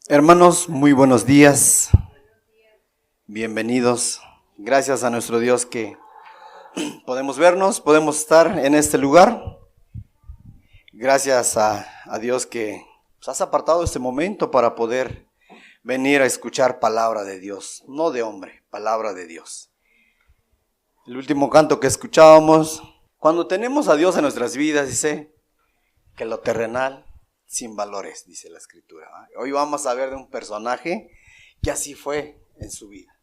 Hermanos, muy buenos días, bienvenidos. Gracias a nuestro Dios que podemos vernos, podemos estar en este lugar. Gracias a Dios que has apartado este momento para poder venir a escuchar palabra de Dios, no de hombre, palabra de Dios. El último canto que escuchábamos, cuando tenemos a Dios en nuestras vidas, dice que lo terrenal sin valores, dice la escritura. Hoy vamos a ver de un personaje que así fue en su vida,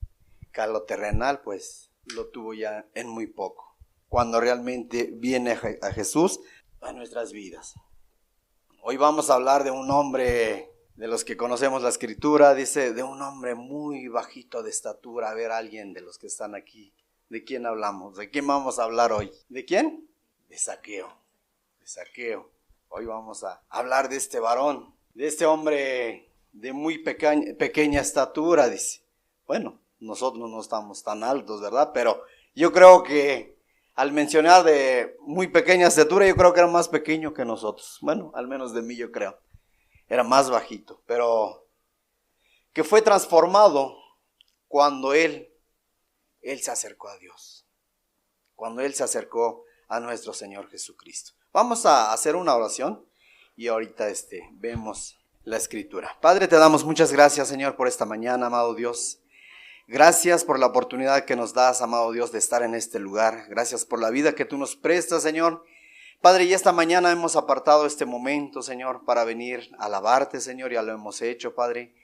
que a lo terrenal pues lo tuvo ya en muy poco, cuando realmente viene a Jesús a nuestras vidas. Hoy vamos a hablar de un hombre, de los que conocemos la escritura, dice de un hombre muy bajito de estatura. A ver, alguien de los que están aquí, ¿de quién hablamos? ¿De quién vamos a hablar hoy? ¿De quién? De Zaqueo, de Zaqueo. Hoy vamos a hablar de este varón, de este hombre de muy pequeña estatura, dice. Bueno, nosotros no estamos tan altos, ¿verdad? Pero yo creo que al mencionar de muy pequeña estatura, yo creo que era más pequeño que nosotros. Bueno, al menos de mí yo creo. Era más bajito, pero que fue transformado cuando él se acercó a Dios. Cuando él se acercó a nuestro Señor Jesucristo. Vamos a hacer una oración y ahorita vemos la escritura. Padre, te damos muchas gracias, Señor, por esta mañana, amado Dios. Gracias por la oportunidad que nos das, amado Dios, de estar en este lugar. Gracias por la vida que tú nos prestas, Señor. Padre, y esta mañana hemos apartado este momento, Señor, para venir a alabarte, Señor, ya lo hemos hecho, Padre.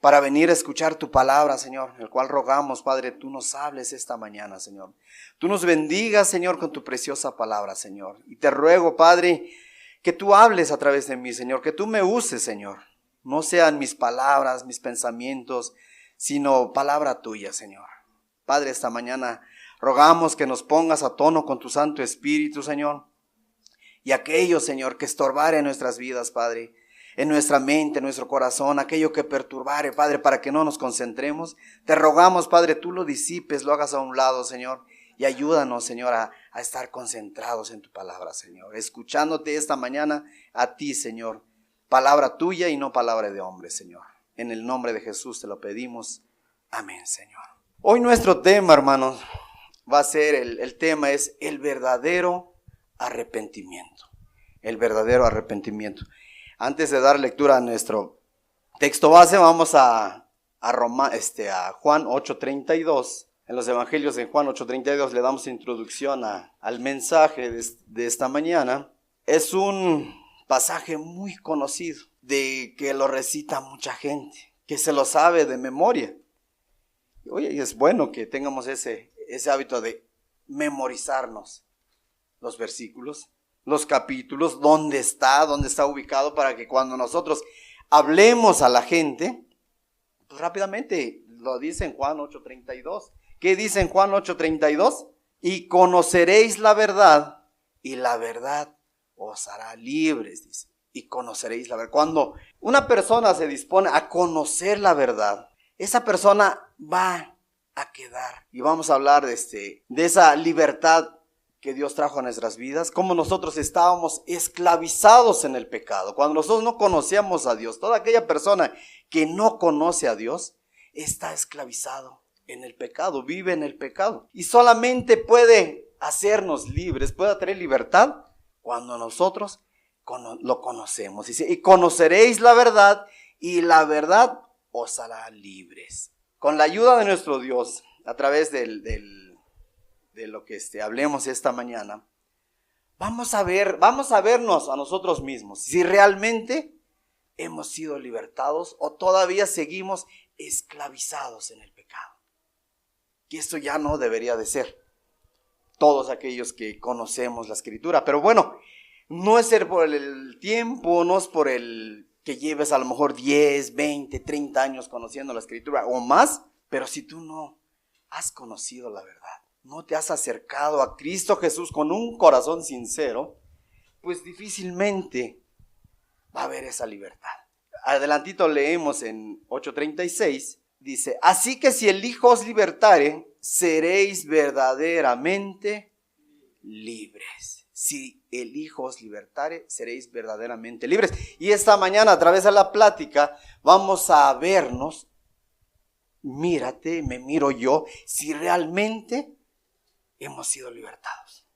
Para venir a escuchar tu palabra, Señor, el cual rogamos, Padre, tú nos hables esta mañana, Señor. Tú nos bendigas, Señor, con tu preciosa palabra, Señor. Y te ruego, Padre, que tú hables a través de mí, Señor, que tú me uses, Señor. No sean mis palabras, mis pensamientos, sino palabra tuya, Señor. Padre, esta mañana rogamos que nos pongas a tono con tu Santo Espíritu, Señor. Y aquello, Señor, que estorbare en nuestras vidas, Padre, en nuestra mente, en nuestro corazón, aquello que perturbare, Padre, para que no nos concentremos. Te rogamos, Padre, tú lo disipes, lo hagas a un lado, Señor, y ayúdanos, Señor, a estar concentrados en tu palabra, Señor, escuchándote esta mañana a ti, Señor, palabra tuya y no palabra de hombre, Señor. En el nombre de Jesús te lo pedimos. Amén, Señor. Hoy nuestro tema, hermanos, va a ser, el tema es el verdadero arrepentimiento. El verdadero arrepentimiento. Antes de dar lectura a nuestro texto base, vamos a Juan 8:32. En los evangelios en Juan 8:32 le damos introducción al mensaje de esta mañana. Es un pasaje muy conocido, de que lo recita mucha gente, que se lo sabe de memoria. Oye, es bueno que tengamos ese hábito de memorizarnos los versículos, los capítulos, dónde está ubicado, para que cuando nosotros hablemos a la gente, pues rápidamente lo dice en Juan 8:32. ¿Qué dice en Juan 8:32? Y conoceréis la verdad, y la verdad os hará libres, dice. Y conoceréis la verdad. Cuando una persona se dispone a conocer la verdad, esa persona va a quedar. Y vamos a hablar de esa libertad que Dios trajo a nuestras vidas, como nosotros estábamos esclavizados en el pecado. Cuando nosotros no conocíamos a Dios, toda aquella persona que no conoce a Dios está esclavizado en el pecado, vive en el pecado. Y solamente puede hacernos libres, puede tener libertad cuando nosotros lo conocemos. Dice, y conoceréis la verdad, y la verdad os hará libres. Con la ayuda de nuestro Dios, a través de lo que hablemos esta mañana, vamos a vernos a nosotros mismos, si realmente hemos sido libertados o todavía seguimos esclavizados en el pecado. Y esto ya no debería de ser. Todos aquellos que conocemos la escritura, pero bueno, no es ser por el tiempo, no es por el que lleves a lo mejor 10, 20, 30 años conociendo la escritura o más, pero si tú no has conocido la verdad, no te has acercado a Cristo Jesús con un corazón sincero, pues difícilmente va a haber esa libertad. Adelantito leemos en 8:36, dice, así que si el Hijo os libertare, seréis verdaderamente libres. Si el Hijo os libertare, seréis verdaderamente libres. Y esta mañana, a través de la plática, vamos a vernos, mírate, me miro yo, si realmente hemos sido libertados.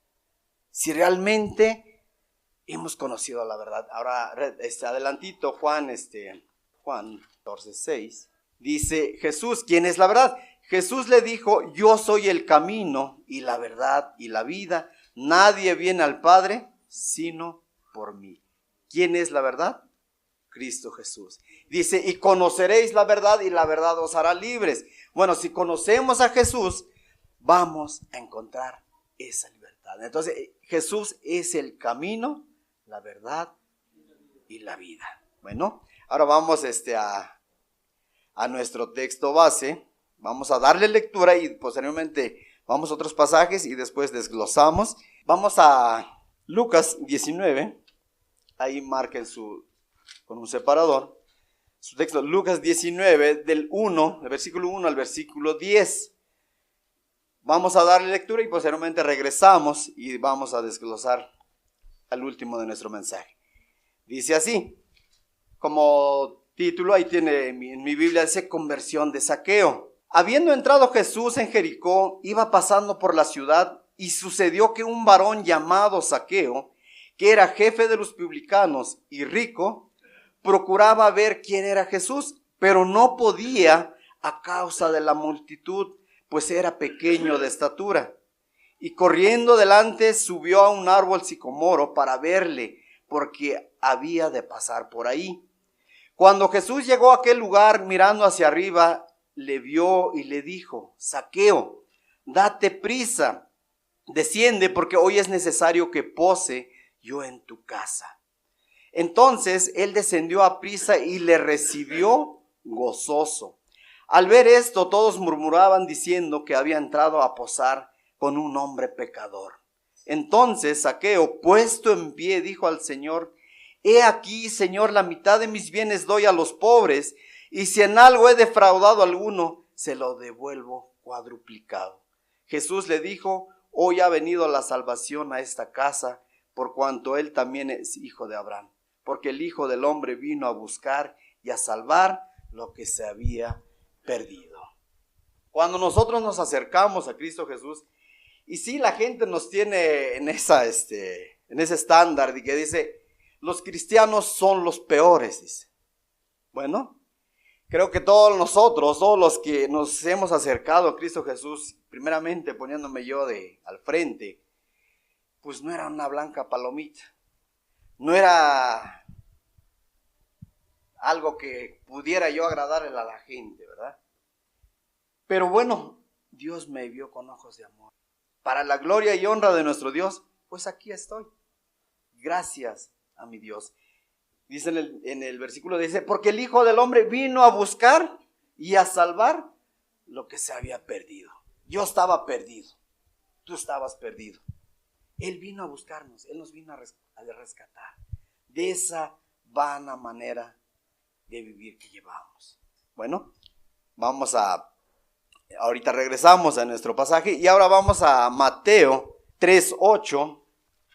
Si realmente hemos conocido la verdad. Ahora, adelantito, Juan 14:6, dice Jesús, ¿quién es la verdad? Jesús le dijo, yo soy el camino y la verdad y la vida. Nadie viene al Padre sino por mí. ¿Quién es la verdad? Cristo Jesús. Dice, y conoceréis la verdad y la verdad os hará libres. Bueno, si conocemos a Jesús, vamos a encontrar esa libertad. Entonces, Jesús es el camino, la verdad y la vida. Bueno, ahora vamos a nuestro texto base. Vamos a darle lectura y posteriormente vamos a otros pasajes y después desglosamos. Vamos a Lucas 19. Ahí marquen con un separador su texto. Lucas 19 del versículo 1 al versículo 10. Vamos a darle lectura y posteriormente regresamos y vamos a desglosar al último de nuestro mensaje. Dice así, como título, ahí tiene en mi Biblia, dice conversión de Zaqueo. Habiendo entrado Jesús en Jericó, iba pasando por la ciudad y sucedió que un varón llamado Zaqueo, que era jefe de los publicanos y rico, procuraba ver quién era Jesús, pero no podía a causa de la multitud, pues era pequeño de estatura. Y corriendo delante subió a un árbol sicomoro para verle, porque había de pasar por ahí. Cuando Jesús llegó a aquel lugar, mirando hacia arriba, le vio y le dijo, Zaqueo, date prisa, desciende, porque hoy es necesario que pose yo en tu casa. Entonces él descendió a prisa y le recibió gozoso. Al ver esto, todos murmuraban diciendo que había entrado a posar con un hombre pecador. Entonces Zaqueo, puesto en pie, dijo al Señor, he aquí, Señor, la mitad de mis bienes doy a los pobres, y si en algo he defraudado a alguno, se lo devuelvo cuadruplicado. Jesús le dijo, hoy ha venido la salvación a esta casa, por cuanto él también es hijo de Abraham, porque el Hijo del Hombre vino a buscar y a salvar lo que se había perdido. Cuando nosotros nos acercamos a Cristo Jesús, y si la gente nos tiene en ese estándar de que dice, los cristianos son los peores, dice. Bueno, creo que todos los que nos hemos acercado a Cristo Jesús, primeramente poniéndome yo al frente, pues no era una blanca palomita, no era algo que pudiera yo agradarle a la gente, ¿verdad? Pero bueno, Dios me vio con ojos de amor. Para la gloria y honra de nuestro Dios, pues aquí estoy. Gracias a mi Dios. Dice en el versículo, dice, porque el Hijo del Hombre vino a buscar y a salvar lo que se había perdido. Yo estaba perdido, tú estabas perdido. Él vino a buscarnos, Él nos vino a rescatar de esa vana manera de vivir que llevamos. Bueno, ahorita regresamos a nuestro pasaje y ahora vamos a Mateo 3:8.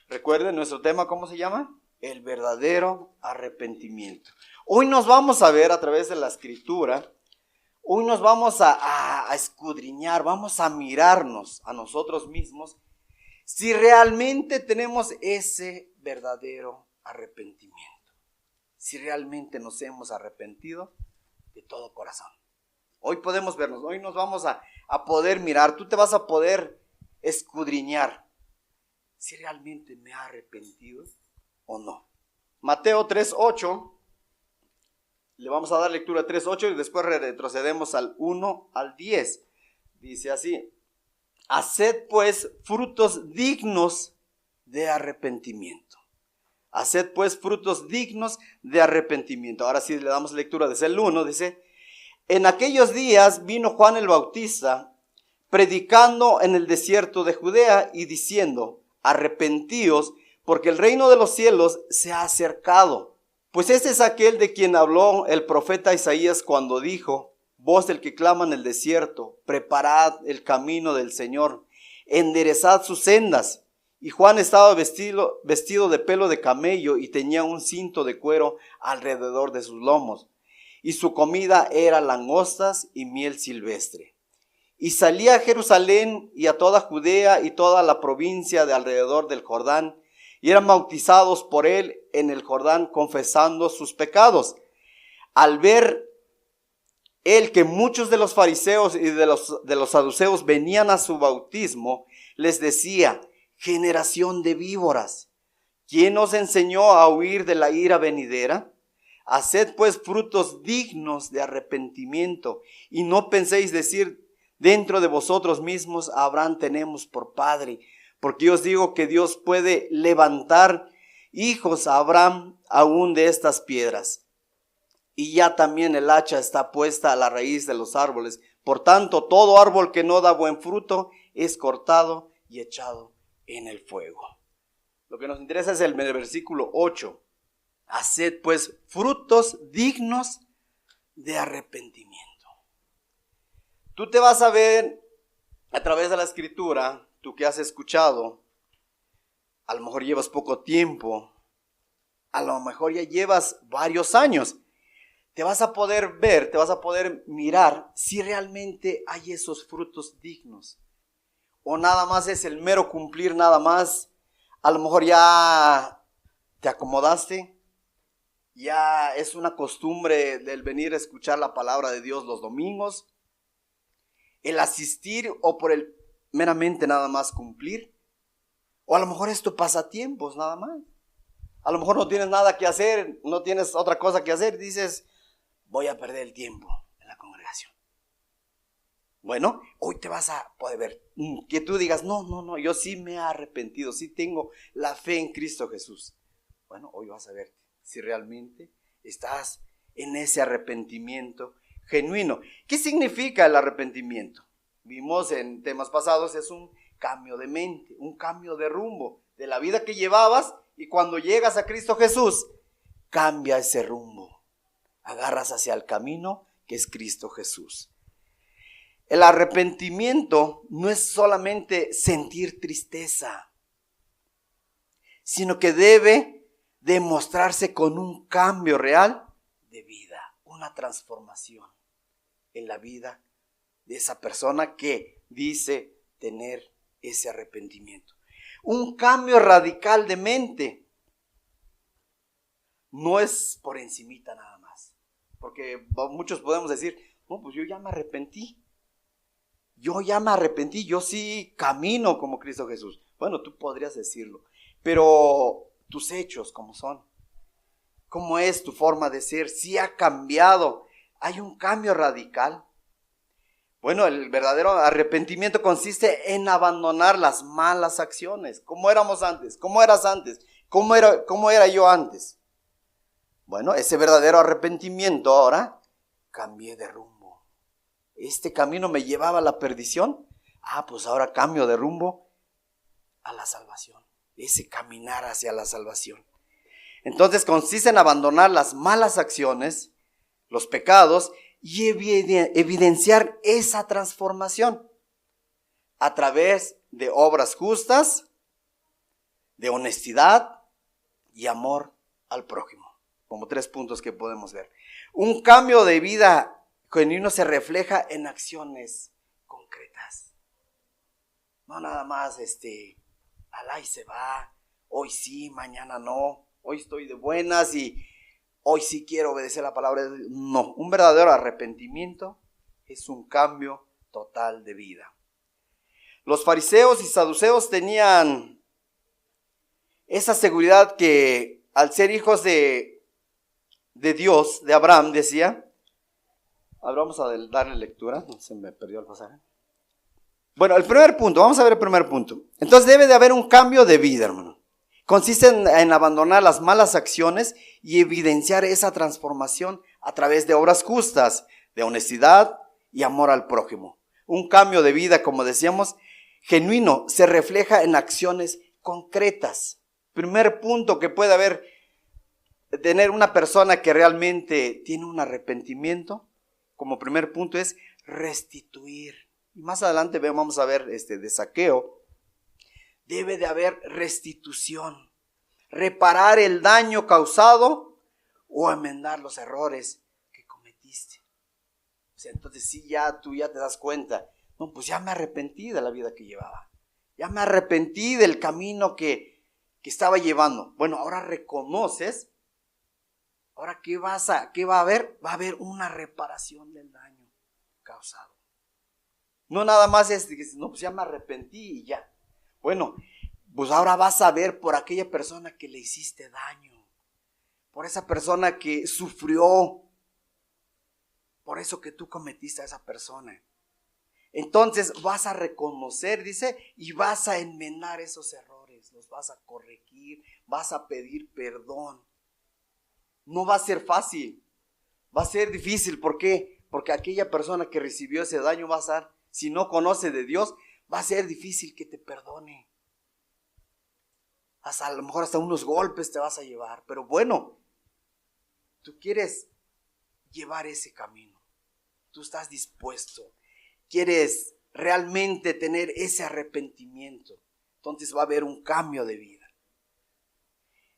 Recuerden nuestro tema, ¿cómo se llama? El verdadero arrepentimiento. Hoy nos vamos a ver a través de la escritura, hoy nos vamos a escudriñar, vamos a mirarnos a nosotros mismos si realmente tenemos ese verdadero arrepentimiento, si realmente nos hemos arrepentido de todo corazón. Hoy podemos vernos, hoy nos vamos a poder mirar, tú te vas a poder escudriñar si realmente me he arrepentido o no. Mateo 3:8, le vamos a dar lectura 3:8 y después retrocedemos al 1 al 10. Dice así, haced pues frutos dignos de arrepentimiento. Haced pues frutos dignos de arrepentimiento. Ahora sí le damos lectura desde el 1, dice, en aquellos días vino Juan el Bautista predicando en el desierto de Judea y diciendo, arrepentíos, porque el reino de los cielos se ha acercado. Pues este es aquel de quien habló el profeta Isaías cuando dijo, voz del que clama en el desierto, preparad el camino del Señor, enderezad sus sendas. Y Juan estaba vestido de pelo de camello y tenía un cinto de cuero alrededor de sus lomos. y su comida era langostas y miel silvestre. Y salía a Jerusalén y a toda Judea y toda la provincia de alrededor del Jordán, y eran bautizados por él en el Jordán, confesando sus pecados. Al ver él que muchos de los fariseos y de los saduceos venían a su bautismo, les decía: generación de víboras, ¿quién os enseñó a huir de la ira venidera? Haced pues frutos dignos de arrepentimiento, y no penséis decir dentro de vosotros mismos: Abraham tenemos por padre. Porque yo os digo que Dios puede levantar hijos a Abraham aún de estas piedras. Y ya también el hacha está puesta a la raíz de los árboles. Por tanto, todo árbol que no da buen fruto es cortado y echado en el fuego. Lo que nos interesa es el versículo 8. Haced pues frutos dignos de arrepentimiento. Tú te vas a ver a través de la escritura, tú que has escuchado, a lo mejor llevas poco tiempo, a lo mejor ya llevas varios años. Te vas a poder ver, te vas a poder mirar si realmente hay esos frutos dignos. O nada más es el mero cumplir nada más. A lo mejor ya te acomodaste. Ya es una costumbre del venir a escuchar la palabra de Dios los domingos. El asistir o por el meramente nada más cumplir. O a lo mejor es tu pasatiempos nada más. A lo mejor no tienes nada que hacer, no tienes otra cosa que hacer. Dices: voy a perder el tiempo en la congregación. Bueno, hoy te vas a poder ver. Que tú digas: no, yo sí me he arrepentido, sí tengo la fe en Cristo Jesús. Bueno, hoy vas a ver si realmente estás en ese arrepentimiento genuino. ¿Qué significa el arrepentimiento? Vimos en temas pasados, es un cambio de mente, un cambio de rumbo de la vida que llevabas, y cuando llegas a Cristo Jesús, cambia ese rumbo. Agarras hacia el camino que es Cristo Jesús. El arrepentimiento no es solamente sentir tristeza, sino que debe demostrarse con un cambio real de vida, una transformación en la vida de esa persona que dice tener ese arrepentimiento. Un cambio radical de mente. No es por encimita nada más. Porque muchos podemos decir: no, pues yo ya me arrepentí. Yo sí camino como Cristo Jesús. Bueno, tú podrías decirlo, pero tus hechos, ¿cómo son? ¿Cómo es tu forma de ser? ¿Sí ha cambiado? ¿Hay un cambio radical? Bueno, el verdadero arrepentimiento consiste en abandonar las malas acciones. ¿Cómo éramos antes? ¿Cómo eras antes? ¿Cómo era yo antes? Bueno, ese verdadero arrepentimiento ahora, cambié de rumbo. Este camino me llevaba a la perdición. Pues ahora cambio de rumbo a la salvación. Ese caminar hacia la salvación. Entonces consiste en abandonar las malas acciones, los pecados, y evidenciar esa transformación a través de obras justas, de honestidad y amor al prójimo. Como 3 puntos que podemos ver. Un cambio de vida genuino se refleja en acciones concretas. No nada más alá y se va, hoy sí, mañana no, hoy estoy de buenas y hoy sí quiero obedecer la palabra de Dios. No, un verdadero arrepentimiento es un cambio total de vida. Los fariseos y saduceos tenían esa seguridad que al ser hijos de Dios, de Abraham, decía. Ahora vamos a darle lectura, no se me perdió el pasaje. Bueno, el primer punto, vamos a ver el primer punto. Entonces debe de haber un cambio de vida, hermano. Consiste en abandonar las malas acciones y evidenciar esa transformación a través de obras justas, de honestidad y amor al prójimo. Un cambio de vida, como decíamos, genuino, se refleja en acciones concretas. Primer punto que puede tener una persona que realmente tiene un arrepentimiento, como primer punto es restituir. Y más adelante vamos a ver de Zaqueo. Debe de haber restitución, reparar el daño causado o enmendar los errores que cometieron. arrepentiste. O sea, entonces sí, ya tú ya te das cuenta. No, pues ya me arrepentí de la vida que llevaba. Ya me arrepentí del camino que estaba llevando. Bueno, ahora reconoces. Ahora, ¿qué va a haber? Va a haber una reparación del daño causado. No nada más es, no, pues ya me arrepentí y ya. Bueno, pues ahora vas a ver por aquella persona que le hiciste daño. Por esa persona que sufrió. Por eso que tú cometiste a esa persona. Entonces vas a reconocer, dice, y vas a enmendar esos errores. Los vas a corregir, vas a pedir perdón. No va a ser fácil, va a ser difícil. ¿Por qué? Porque aquella persona que recibió ese daño va a ser, si no conoce de Dios, va a ser difícil que te perdone. Hasta, a lo mejor hasta unos golpes te vas a llevar. Pero bueno, tú quieres llevar ese camino. Tú estás dispuesto. Quieres realmente tener ese arrepentimiento. Entonces va a haber un cambio de vida.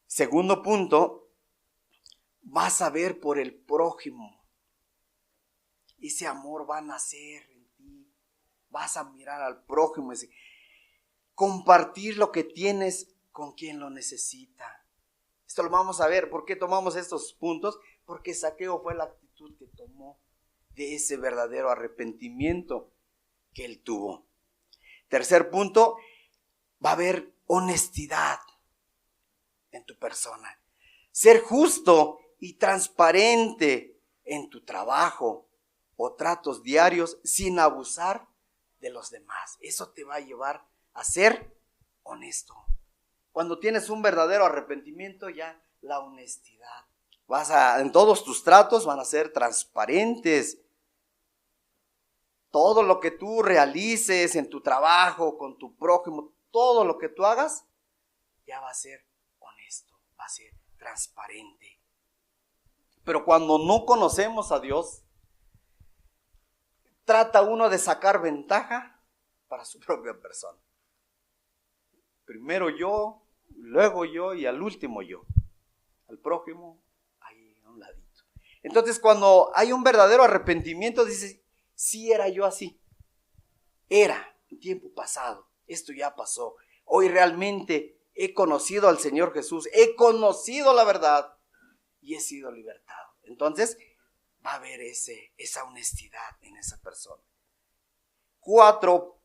Segundo punto, vas a ver por el prójimo. Ese amor va a nacer en ti. Vas a mirar al prójimo y compartir lo que tienes con quien lo necesita. Esto lo vamos a ver. ¿Por qué tomamos estos puntos? Porque Zaqueo fue la actitud que tomó de ese verdadero arrepentimiento que él tuvo. Tercer punto, va a haber honestidad en tu persona. Ser justo y transparente en tu trabajo o tratos diarios sin abusar de los demás. Eso te va a llevar a ser honesto. Cuando tienes un verdadero arrepentimiento, ya la honestidad. En todos tus tratos van a ser transparentes. Todo lo que tú realices en tu trabajo, con tu prójimo, todo lo que tú hagas, ya va a ser honesto, va a ser transparente. Pero cuando no conocemos a Dios, trata uno de sacar ventaja para su propia persona. Primero yo, luego yo y al último yo. Al prójimo, ahí a un ladito. Entonces cuando hay un verdadero arrepentimiento, dices, sí era yo así. Era en tiempo pasado. Esto ya pasó. Hoy realmente he conocido al Señor Jesús. He conocido la verdad y he sido libertado. Entonces va a haber esa honestidad en esa persona.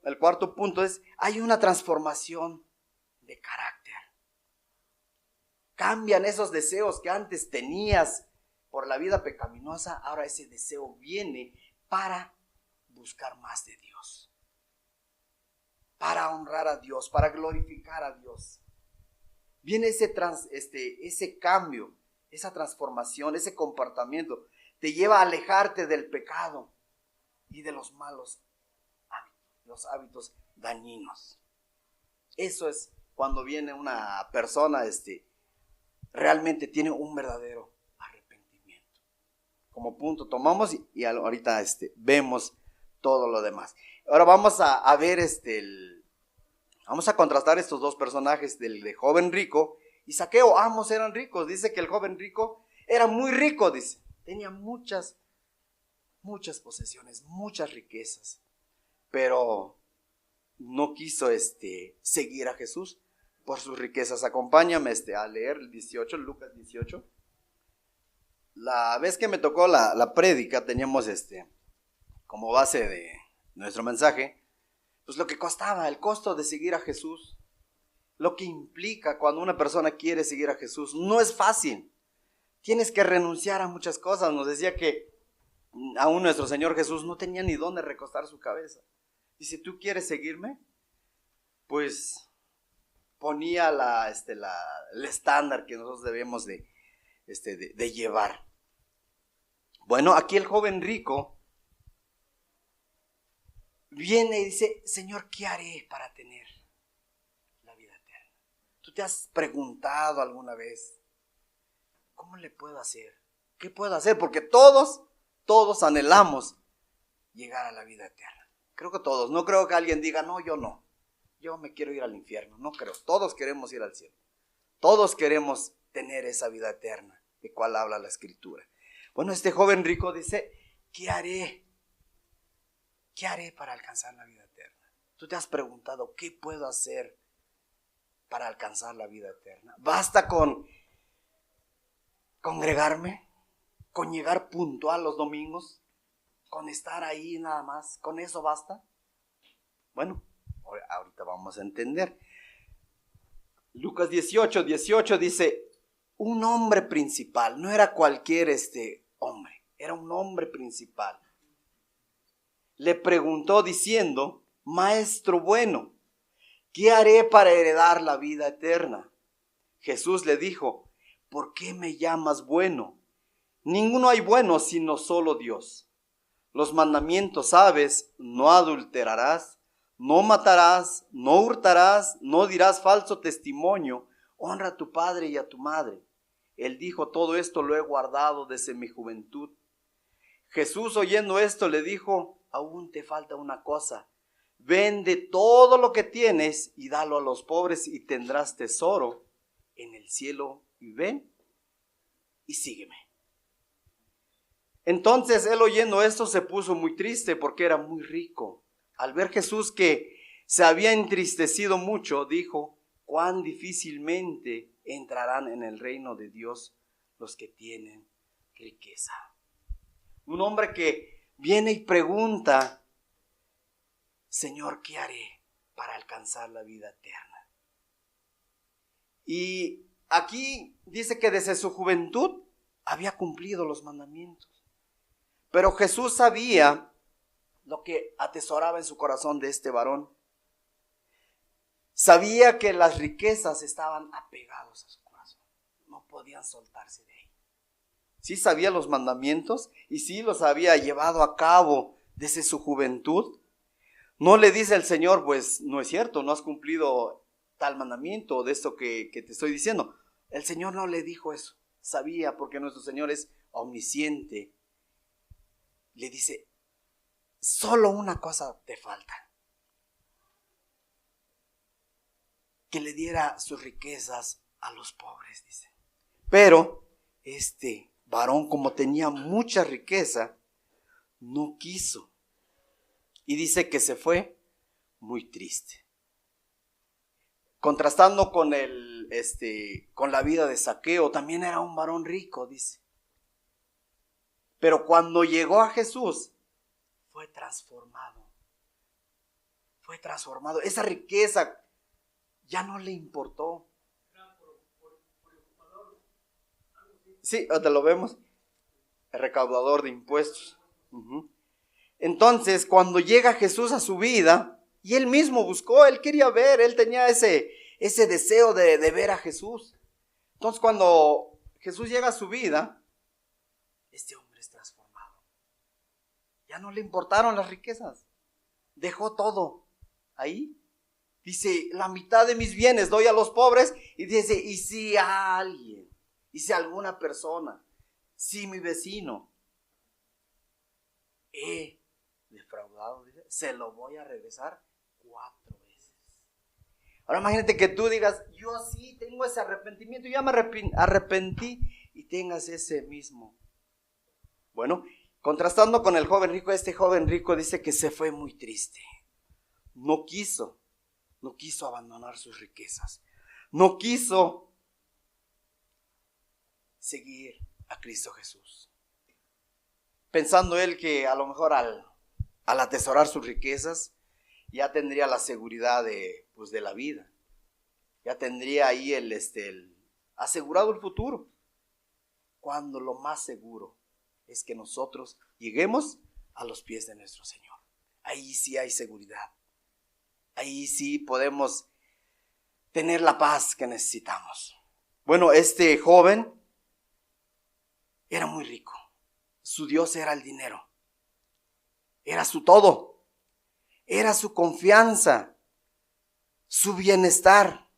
El cuarto punto es, hay una transformación de carácter. Cambian esos deseos que antes tenías por la vida pecaminosa. Ahora ese deseo viene para buscar más de Dios, para honrar a Dios, para glorificar a Dios. Viene ese cambio, esa transformación, ese comportamiento. Te lleva a alejarte del pecado y de los malos hábitos, los hábitos dañinos. Eso es cuando viene una persona, realmente tiene un verdadero arrepentimiento. Como punto tomamos y ahorita vemos todo lo demás. Ahora vamos a ver vamos a contrastar estos dos personajes del joven rico y Zaqueo. Ambos eran ricos. Dice que el joven rico era muy rico, dice. Tenía muchas posesiones, muchas riquezas, pero no quiso seguir a Jesús por sus riquezas. Acompáñame a leer el 18, Lucas 18. La vez que me tocó la prédica teníamos como base de nuestro mensaje, pues lo que costaba, el costo de seguir a Jesús, lo que implica cuando una persona quiere seguir a Jesús. No es fácil, tienes que renunciar a muchas cosas. Nos decía que aún nuestro Señor Jesús no tenía ni dónde recostar su cabeza. Dice, ¿tú quieres seguirme? Pues ponía el estándar que nosotros debemos de llevar. Bueno, aquí el joven rico viene y dice, Señor, ¿qué haré para tener la vida eterna? ¿Tú te has preguntado alguna vez, cómo le puedo hacer? ¿Qué puedo hacer? Porque todos anhelamos llegar a la vida eterna. Creo que todos. No creo que alguien diga, no, yo no. Yo me quiero ir al infierno. No creo. Todos queremos ir al cielo. Todos queremos tener esa vida eterna de cual habla la Escritura. Bueno, este joven rico dice, ¿qué haré? ¿Qué haré para alcanzar la vida eterna? Tú te has preguntado, ¿qué puedo hacer para alcanzar la vida eterna? ¿Basta con congregarme? ¿Con llegar puntual los domingos? ¿Con estar ahí nada más? ¿Con eso basta? Bueno, ahorita vamos a entender. Lucas 18 dice, un hombre principal, no era cualquier hombre, era un hombre principal. Le preguntó diciendo, Maestro bueno, ¿qué haré para heredar la vida eterna? Jesús le dijo, ¿por qué me llamas bueno? Ninguno hay bueno sino solo Dios. Los mandamientos sabes, no adulterarás, no matarás, no hurtarás, no dirás falso testimonio, honra a tu padre y a tu madre. Él dijo, todo esto lo he guardado desde mi juventud. Jesús, oyendo esto, le dijo, aún te falta una cosa. Vende todo lo que tienes y dalo a los pobres y tendrás tesoro en el cielo. Y ven y sígueme. Entonces él, oyendo esto, se puso muy triste porque era muy rico. Al ver Jesús que se había entristecido mucho, dijo, cuán difícilmente entrarán en el reino de Dios los que tienen riqueza. Un hombre que viene y pregunta, Señor, ¿qué haré para alcanzar la vida eterna? Y aquí dice que desde su juventud había cumplido los mandamientos. Pero Jesús sabía lo que atesoraba en su corazón de este varón. Sabía que las riquezas estaban apegadas a su corazón. No podían soltarse de ahí. Sí sabía los mandamientos y sí los había llevado a cabo desde su juventud. No le dice el Señor, pues no es cierto, no has cumplido tal mandamiento de esto que te estoy diciendo. El Señor no le dijo eso. Sabía, porque nuestro Señor es omnisciente. Le dice, solo una cosa te falta. Que le diera sus riquezas a los pobres, dice. Pero este varón, como tenía mucha riqueza, no quiso. Y dice que se fue muy triste. Contrastando con con la vida de Zaqueo, también era un varón rico, dice. Pero cuando llegó a Jesús, fue transformado. Fue transformado. Esa riqueza ya no le importó. Sí, te lo vemos. El recaudador de impuestos. Entonces, cuando llega Jesús a su vida, y él mismo buscó, él quería ver, él tenía ese deseo de ver a Jesús. Entonces, cuando Jesús llega a su vida, este hombre es transformado. Ya no le importaron las riquezas. Dejó todo ahí. Dice, la mitad de mis bienes doy a los pobres. Y dice, y si a alguien, y si a alguna persona, si mi vecino he defraudado, dice, se lo voy a regresar 4 veces. Ahora imagínate que tú digas, yo sí tengo ese arrepentimiento, ya me arrepentí, y tengas ese mismo. Bueno, contrastando con el joven rico, este joven rico dice que se fue muy triste. No quiso abandonar sus riquezas. No quiso seguir a Cristo Jesús. Pensando él que a lo mejor al atesorar sus riquezas, ya tendría la seguridad de la vida. Ya tendría ahí el asegurado el futuro. Cuando lo más seguro es que nosotros lleguemos a los pies de nuestro Señor. Ahí sí hay seguridad. Ahí sí podemos tener la paz que necesitamos. Bueno, este joven era muy rico. Su Dios era el dinero. Era su todo. Era su confianza, su bienestar,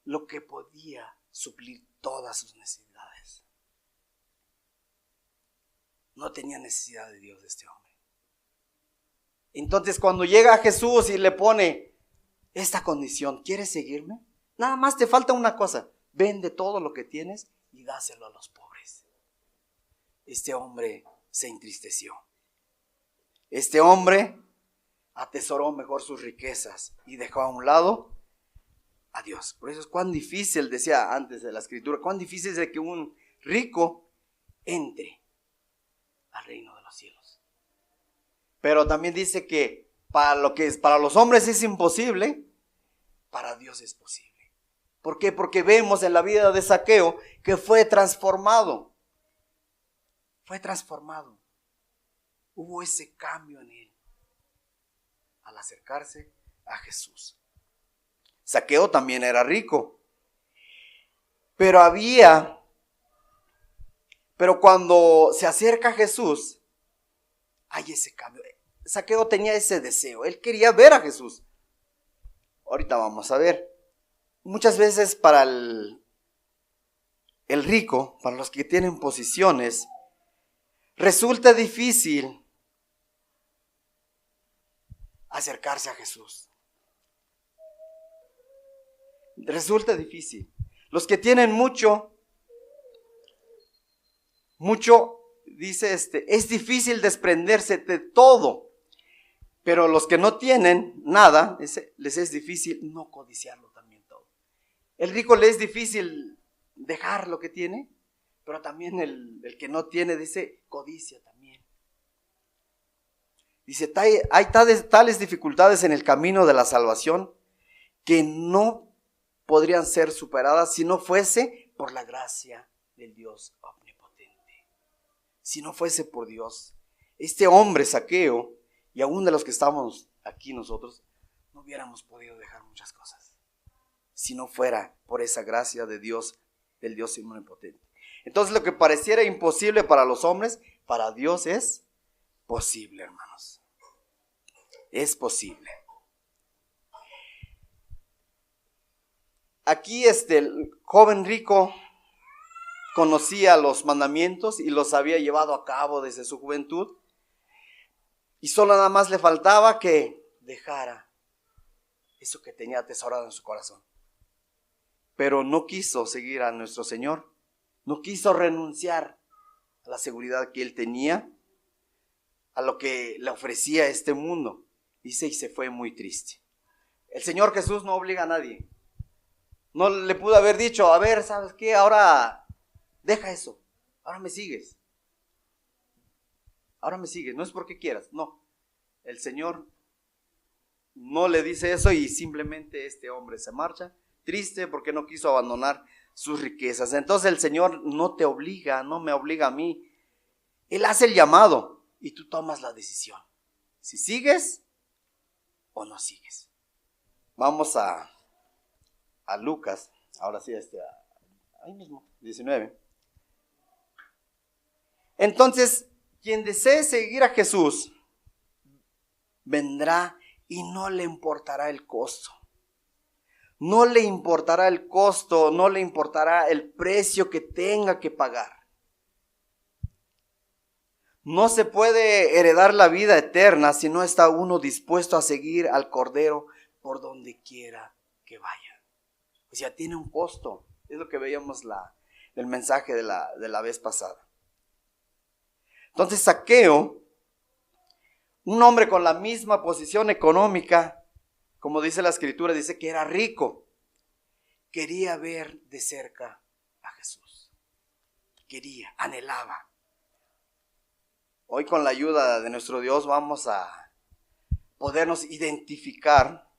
lo que podía suplir todas sus necesidades. No tenía necesidad de Dios este hombre. Entonces cuando llega a Jesús y le pone esta condición, ¿quieres seguirme? Nada más te falta una cosa, vende todo lo que tienes y dáselo a los pobres. este hombre se entristeció. Este hombre atesoró mejor sus riquezas y dejó a un lado a Dios. Por eso es cuán difícil, decía antes de la escritura, cuán difícil es de que un rico entre al reino de los cielos. Pero también dice que para los hombres es imposible, para Dios es posible. ¿Por qué? Porque vemos en la vida de Zaqueo que fue transformado. Fue transformado. Hubo ese cambio en él al acercarse a Jesús. Zaqueo también era rico, pero cuando se acerca a Jesús, hay ese cambio. Zaqueo tenía ese deseo, él quería ver a Jesús. Ahorita vamos a ver. Muchas veces para el rico, para los que tienen posiciones, resulta difícil acercarse a Jesús. Resulta difícil. Los que tienen mucho, dice es difícil desprenderse de todo. Pero los que no tienen nada, les es difícil no codiciarlo también todo. El rico le es difícil dejar lo que tiene, pero también el que no tiene, dice, codicia también. Dice, hay tales dificultades en el camino de la salvación que no podrían ser superadas si no fuese por la gracia del Dios omnipotente. Si no fuese por Dios, este hombre Zaqueo, y aún de los que estamos aquí nosotros, no hubiéramos podido dejar muchas cosas, si no fuera por esa gracia de Dios, del Dios omnipotente. Entonces lo que pareciera imposible para los hombres, para Dios es posible, hermanos. Es posible. Aquí el joven rico conocía los mandamientos y los había llevado a cabo desde su juventud. Y solo nada más le faltaba que dejara eso que tenía atesorado en su corazón. Pero no quiso seguir a nuestro Señor. No quiso renunciar a la seguridad que él tenía, a lo que le ofrecía este mundo. Dice, y se fue muy triste. El Señor Jesús no obliga a nadie. No le pudo haber dicho, a ver, ¿sabes qué? Ahora deja eso. Ahora me sigues. Ahora me sigues. No es porque quieras. No. El Señor no le dice eso y simplemente este hombre se marcha triste porque no quiso abandonar sus riquezas. Entonces el Señor no te obliga, no me obliga a mí. Él hace el llamado y tú tomas la decisión. Si sigues o no sigues. Vamos a Lucas, ahora sí, ahí mismo, 19. Entonces, quien desee seguir a Jesús, vendrá y no le importará el costo. No le importará el costo, no le importará el precio que tenga que pagar. No se puede heredar la vida eterna si no está uno dispuesto a seguir al Cordero por donde quiera que vaya. O sea, tiene un costo. Es lo que veíamos del mensaje de la vez pasada. Entonces Zaqueo, un hombre con la misma posición económica, como dice la Escritura, dice que era rico, quería ver de cerca a Jesús. Quería, anhelaba. Hoy con la ayuda de nuestro Dios vamos a podernos identificar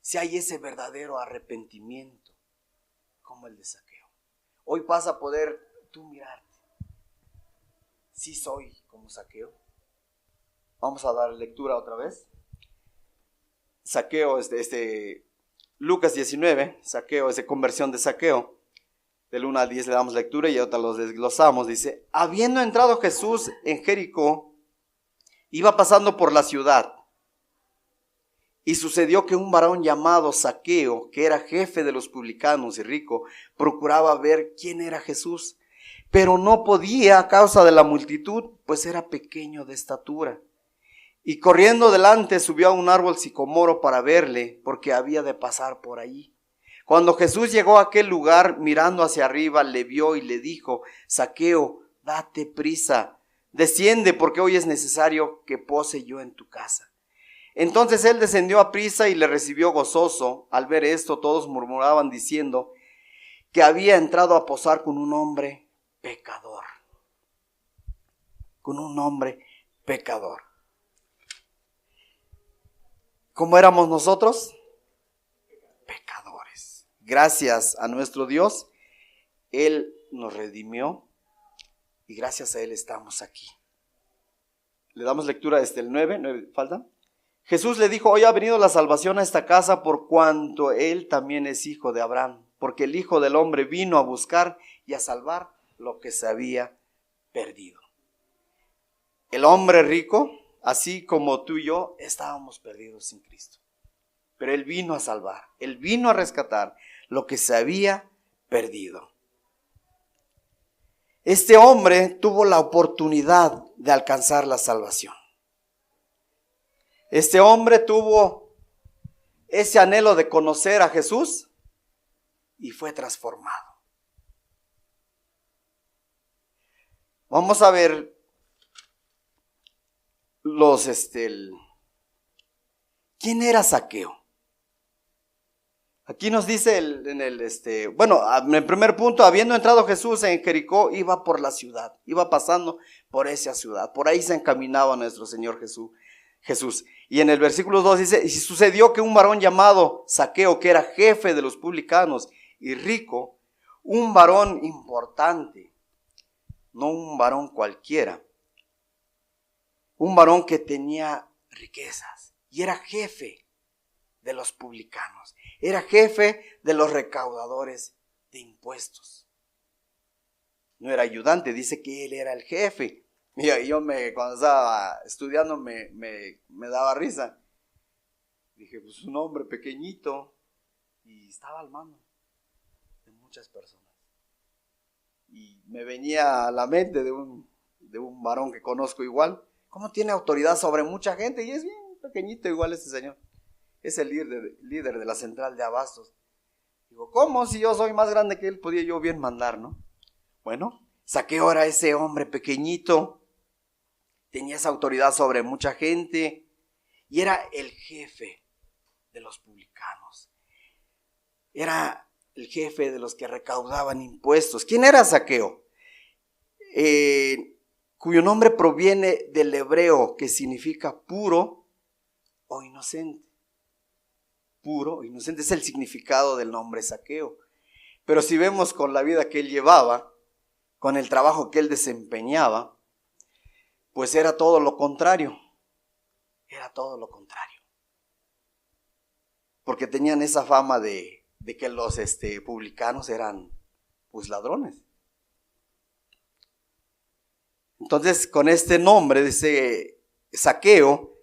si hay ese verdadero arrepentimiento como el de Zaqueo. Hoy vas a poder tú mirarte. Si soy como Zaqueo. Vamos a dar lectura otra vez. Zaqueo, Lucas 19, Zaqueo, conversión de Zaqueo. Del 1 al 10 le damos lectura y ahora los desglosamos. Dice, habiendo entrado Jesús en Jericó, iba pasando por la ciudad. Y sucedió que un varón llamado Zaqueo, que era jefe de los publicanos y rico, procuraba ver quién era Jesús, pero no podía a causa de la multitud, pues era pequeño de estatura. Y corriendo delante subió a un árbol sicomoro para verle, porque había de pasar por allí. Cuando Jesús llegó a aquel lugar, mirando hacia arriba, le vio y le dijo, Zaqueo, date prisa, desciende porque hoy es necesario que pose yo en tu casa. Entonces él descendió a prisa y le recibió gozoso. Al ver esto, todos murmuraban diciendo que había entrado a posar con un hombre pecador. Con un hombre pecador. ¿Cómo éramos nosotros? Pecadores. Gracias a nuestro Dios, Él nos redimió y gracias a Él estamos aquí. Le damos lectura desde el 9, ¿falta? Jesús le dijo, hoy ha venido la salvación a esta casa por cuanto Él también es hijo de Abraham, porque el Hijo del Hombre vino a buscar y a salvar lo que se había perdido. El hombre rico, así como tú y yo, estábamos perdidos sin Cristo. Pero Él vino a salvar, Él vino a rescatar lo que se había perdido. Este hombre tuvo la oportunidad de alcanzar la salvación. Este hombre tuvo ese anhelo de conocer a Jesús y fue transformado. Vamos a ver ¿quién era Zaqueo? Aquí nos dice en el primer punto, habiendo entrado Jesús en Jericó, iba por la ciudad, iba pasando por esa ciudad, por ahí se encaminaba nuestro Señor Jesús. Y en el versículo 2 dice, y sucedió que un varón llamado Zaqueo, que era jefe de los publicanos y rico, un varón importante, no un varón cualquiera, un varón que tenía riquezas y era jefe de los publicanos, era jefe de los recaudadores de impuestos. No era ayudante, dice que él era el jefe. Mira, cuando estaba estudiando me daba risa. Dije, pues un hombre pequeñito y estaba al mando de muchas personas. Y me venía a la mente de un varón que conozco igual. ¿Cómo tiene autoridad sobre mucha gente? Y es bien pequeñito igual este señor. Es el líder de la central de abastos. Digo, ¿cómo? Si yo soy más grande que él, podía yo bien mandar, ¿no? Bueno, Zaqueo era ese hombre pequeñito. Tenía esa autoridad sobre mucha gente. Y era el jefe de los publicanos. Era el jefe de los que recaudaban impuestos. ¿Quién era Zaqueo? Cuyo nombre proviene del hebreo que significa puro o inocente. Puro o inocente es el significado del nombre Zaqueo. Pero si vemos con la vida que él llevaba, con el trabajo que él desempeñaba, pues era todo lo contrario. Era todo lo contrario. Porque tenían esa fama de que los publicanos eran pues ladrones. Entonces, con este nombre de ese Zaqueo,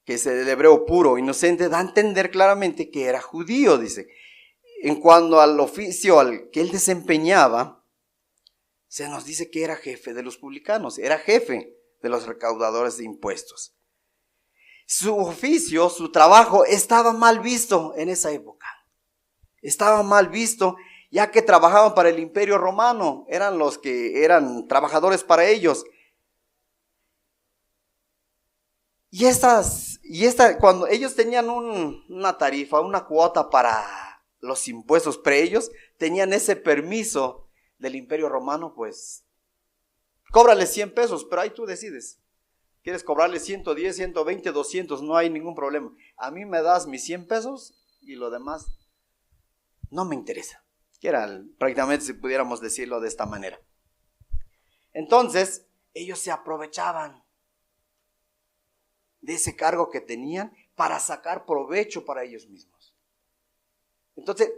que es el hebreo puro, inocente, da a entender claramente que era judío, dice. En cuanto al oficio al que él desempeñaba, se nos dice que era jefe de los publicanos, era jefe de los recaudadores de impuestos. Su oficio, su trabajo, estaba mal visto en esa época. Estaba mal visto, ya que trabajaban para el Imperio Romano, eran los que eran trabajadores para ellos. Y cuando ellos tenían una tarifa, una cuota para los impuestos, pero ellos tenían ese permiso del Imperio Romano, pues, cóbrale 100 pesos, pero ahí tú decides. ¿Quieres cobrarle 110, 120, 200? No hay ningún problema. A mí me das mis 100 pesos y lo demás no me interesa. Que era prácticamente, si pudiéramos decirlo de esta manera. Entonces, ellos se aprovechaban de ese cargo que tenían para sacar provecho para ellos mismos. Entonces,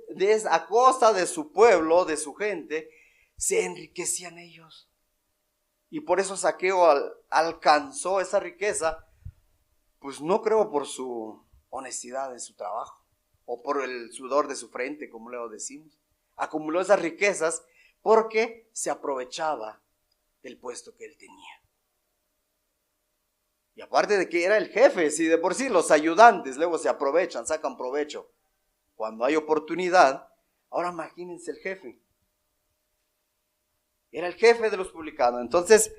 a costa de su pueblo, de su gente, se enriquecían ellos. Y por eso Zaqueo alcanzó esa riqueza, pues no creo por su honestidad en su trabajo, o por el sudor de su frente, como luego decimos. Acumuló esas riquezas porque se aprovechaba del puesto que él tenía. Y aparte de que era el jefe, si de por sí los ayudantes luego se aprovechan, sacan provecho cuando hay oportunidad, ahora imagínense el jefe. Era el jefe de los publicanos. Entonces,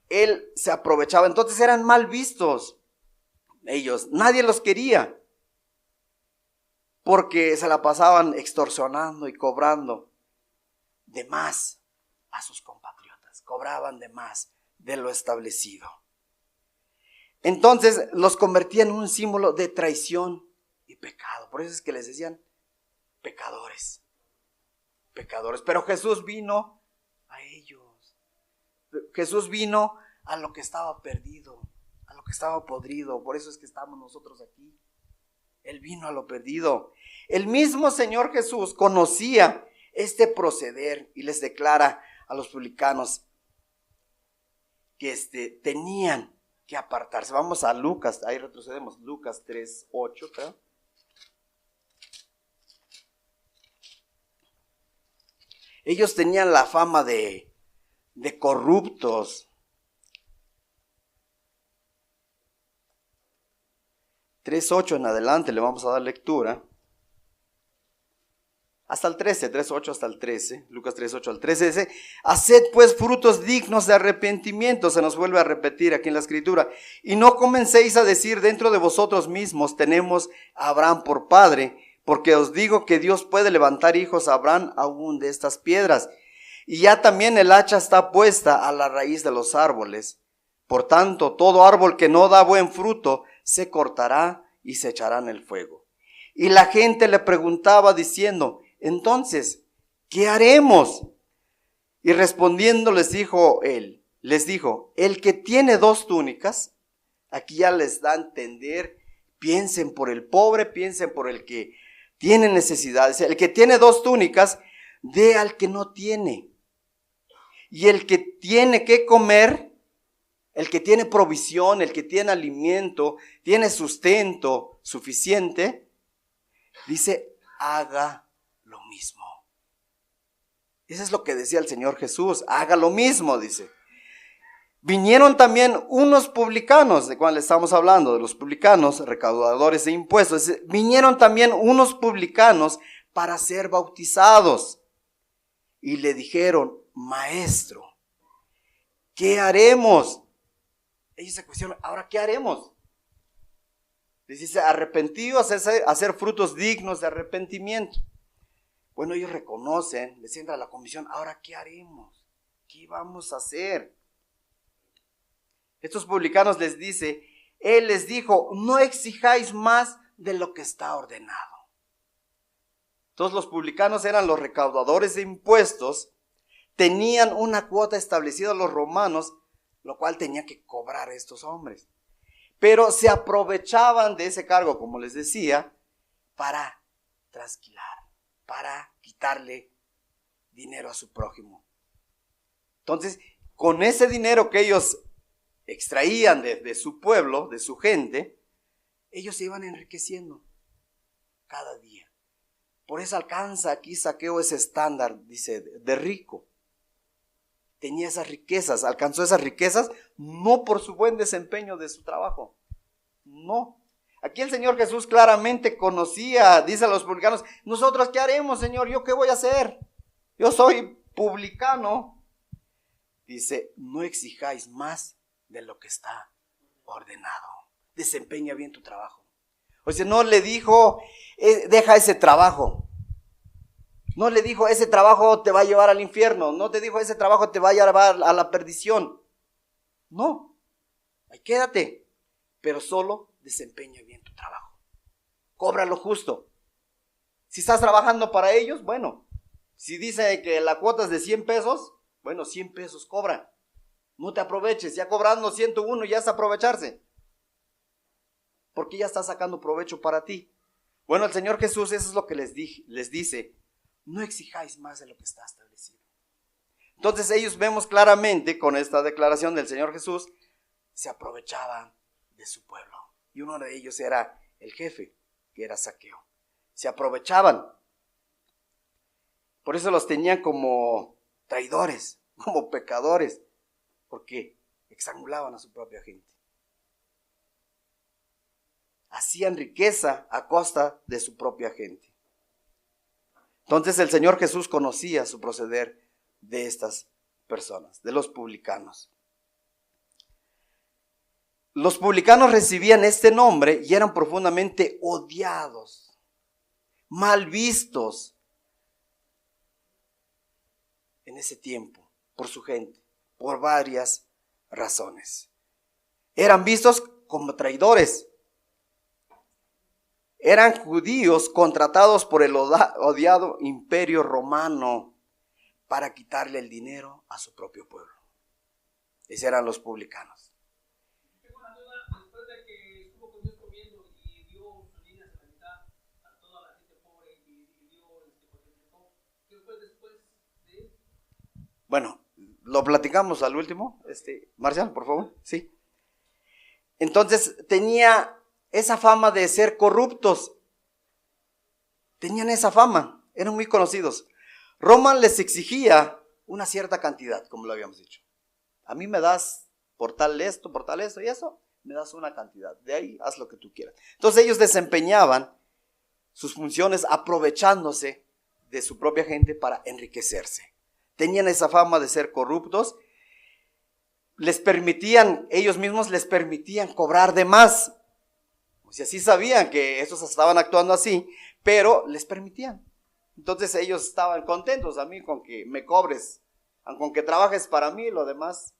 él se aprovechaba. Entonces eran mal vistos ellos. Nadie los quería. Porque se la pasaban extorsionando y cobrando de más a sus compatriotas. Cobraban de más de lo establecido. Entonces los convertían en un símbolo de traición y pecado. Por eso es que les decían pecadores. Pecadores. Pero Jesús vino a ellos. Jesús vino a lo que estaba perdido, a lo que estaba podrido. Por eso es que estamos nosotros aquí. Él vino a lo perdido. El mismo Señor Jesús conocía este proceder y les declara a los publicanos que tenían que apartarse. Vamos a Lucas, ahí retrocedemos, Lucas 3:8, creo. Ellos tenían la fama de corruptos. 3:8 en adelante le vamos a dar lectura. Hasta el 13, 3:8 hasta el 13, Lucas 3:8 al 13 dice: haced pues frutos dignos de arrepentimiento, se nos vuelve a repetir aquí en la escritura, y no comencéis a decir dentro de vosotros mismos, tenemos a Abraham por padre, porque os digo que Dios puede levantar hijos a Abraham aún de estas piedras, y ya también el hacha está puesta a la raíz de los árboles. Por tanto, todo árbol que no da buen fruto se cortará y se echará en el fuego. Y la gente le preguntaba diciendo: entonces, ¿qué haremos? Y respondiendo les dijo, el que tiene 2 túnicas, aquí ya les da a entender, piensen por el pobre, piensen por el que tiene necesidades. El que tiene 2 túnicas, dé al que no tiene. Y el que tiene que comer, el que tiene provisión, el que tiene alimento, tiene sustento suficiente, dice, haga lo mismo. Eso es lo que decía el Señor Jesús, haga lo mismo, dice. Vinieron también unos publicanos, de cuál estamos hablando, de los publicanos, recaudadores de impuestos. Vinieron también unos publicanos para ser bautizados. Y le dijeron, maestro, ¿qué haremos? Ellos se cuestionan, ¿ahora qué haremos? Les dice, arrepentidos, hacer frutos dignos de arrepentimiento. Bueno, ellos reconocen, les entra la comisión, ¿ahora qué haremos? ¿Qué vamos a hacer? Estos publicanos les dice, él les dijo, no exijáis más de lo que está ordenado. Todos los publicanos eran los recaudadores de impuestos, tenían una cuota establecida los romanos, lo cual tenía que cobrar a estos hombres. Pero se aprovechaban de ese cargo, como les decía, para trasquilar, para quitarle dinero a su prójimo. Entonces, con ese dinero que ellos extraían de su pueblo, de su gente, ellos se iban enriqueciendo cada día. Por eso alcanza aquí Zaqueo ese estándar, dice, de rico. Tenía esas riquezas, alcanzó esas riquezas no por su buen desempeño de su trabajo, no. Aquí el Señor Jesús claramente conocía, dice a los publicanos, nosotros ¿qué haremos, Señor? ¿Yo qué voy a hacer? Yo soy publicano. Dice, no exijáis más de lo que está ordenado. Desempeña bien tu trabajo. O sea, no le dijo, deja ese trabajo. No le dijo, ese trabajo te va a llevar al infierno. No te dijo, ese trabajo te va a llevar a la perdición. No, ahí quédate, pero solo desempeña bien tu trabajo. Cobra lo justo. Si estás trabajando para ellos, bueno, si dice que la cuota es de 100 pesos, bueno, 100 pesos cobran. No te aproveches, ya cobrando 101 ya es aprovecharse. Porque ya está sacando provecho para ti. Bueno, el Señor Jesús, eso es lo que les dice. No exijáis más de lo que está establecido. Entonces ellos vemos claramente con esta declaración del Señor Jesús, se aprovechaban de su pueblo. Y uno de ellos era el jefe, que era Zaqueo. Se aprovechaban. Por eso los tenían como traidores, como pecadores, porque estrangulaban a su propia gente. Hacían riqueza a costa de su propia gente. Entonces el Señor Jesús conocía su proceder de estas personas, de los publicanos. Los publicanos recibían este nombre y eran profundamente odiados, mal vistos en ese tiempo por su gente, por varias razones. Eran vistos como traidores. Eran judíos contratados por el odiado imperio romano para quitarle el dinero a su propio pueblo. Esos eran los publicanos. Tengo una duda, después de que estuvo con Dios comiendo y dio sus líneas a la mitad a toda la gente pobre y dio ¿qué fue después de él? Bueno, lo platicamos al último, Marcial, por favor, sí. Entonces tenía esa fama de ser corruptos. Tenían esa fama, eran muy conocidos. Roma les exigía una cierta cantidad, como lo habíamos dicho. A mí me das por tal esto y eso, me das una cantidad. De ahí haz lo que tú quieras. Entonces ellos desempeñaban sus funciones aprovechándose de su propia gente para enriquecerse. Tenían esa fama de ser corruptos. Ellos mismos les permitían cobrar de más. O sea, sí sabían que estos estaban actuando así, pero les permitían. Entonces ellos estaban contentos, a mí con que me cobres, con que trabajes para mí, lo demás,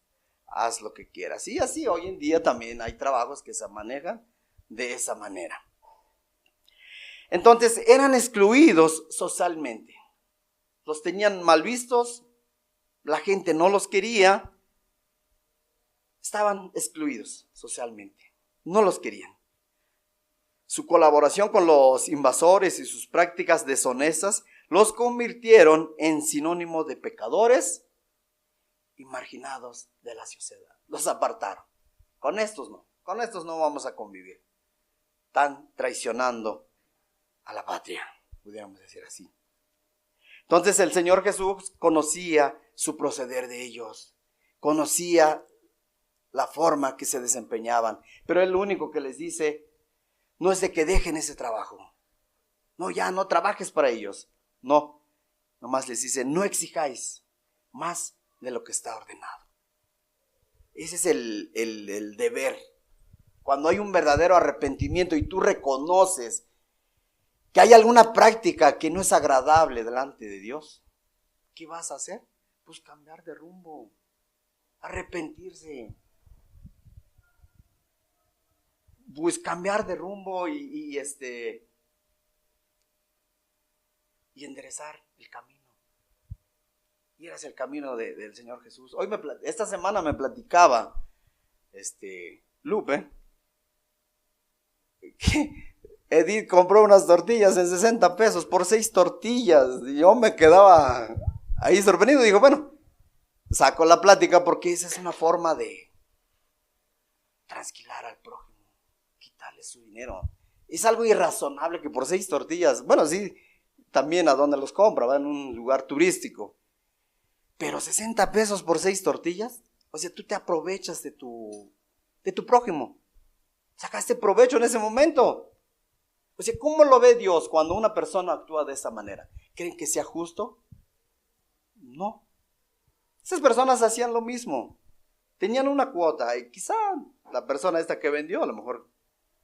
haz lo que quieras. Y así hoy en día también hay trabajos que se manejan de esa manera. Entonces eran excluidos socialmente. Los tenían mal vistos, la gente no los quería, estaban excluidos socialmente, no los querían. Su colaboración con los invasores y sus prácticas deshonestas los convirtieron en sinónimo de pecadores y marginados de la sociedad. Los apartaron. Con estos no vamos a convivir. Están traicionando a la patria, pudiéramos decir así. Entonces el Señor Jesús conocía su proceder de ellos, conocía la forma que se desempeñaban, pero Él lo único que les dice no es de que dejen ese trabajo. No, ya no trabajes para ellos. No, nomás les dice, no exijáis más de lo que está ordenado. Ese es el deber. Cuando hay un verdadero arrepentimiento y tú reconoces que hay alguna práctica que no es agradable delante de Dios, ¿qué vas a hacer? Pues cambiar de rumbo, arrepentirse. Pues cambiar de rumbo y enderezar el camino. Y era el camino del Señor Jesús. Esta semana me platicaba Lupe que Edith compró unas tortillas en 60 pesos por 6 tortillas. Y yo me quedaba ahí sorprendido. Digo, bueno, saco la plática porque esa es una forma de trasquilar al prójimo, quitarle su dinero. Es algo irrazonable que por 6 tortillas, bueno, sí, también a donde los compra, va en un lugar turístico. Pero 60 pesos por 6 tortillas, o sea, tú te aprovechas de tu prójimo. Sacaste provecho en ese momento. O sea, ¿cómo lo ve Dios cuando una persona actúa de esa manera? ¿Creen que sea justo? No. Esas personas hacían lo mismo. Tenían una cuota y quizá la persona esta que vendió, a lo mejor,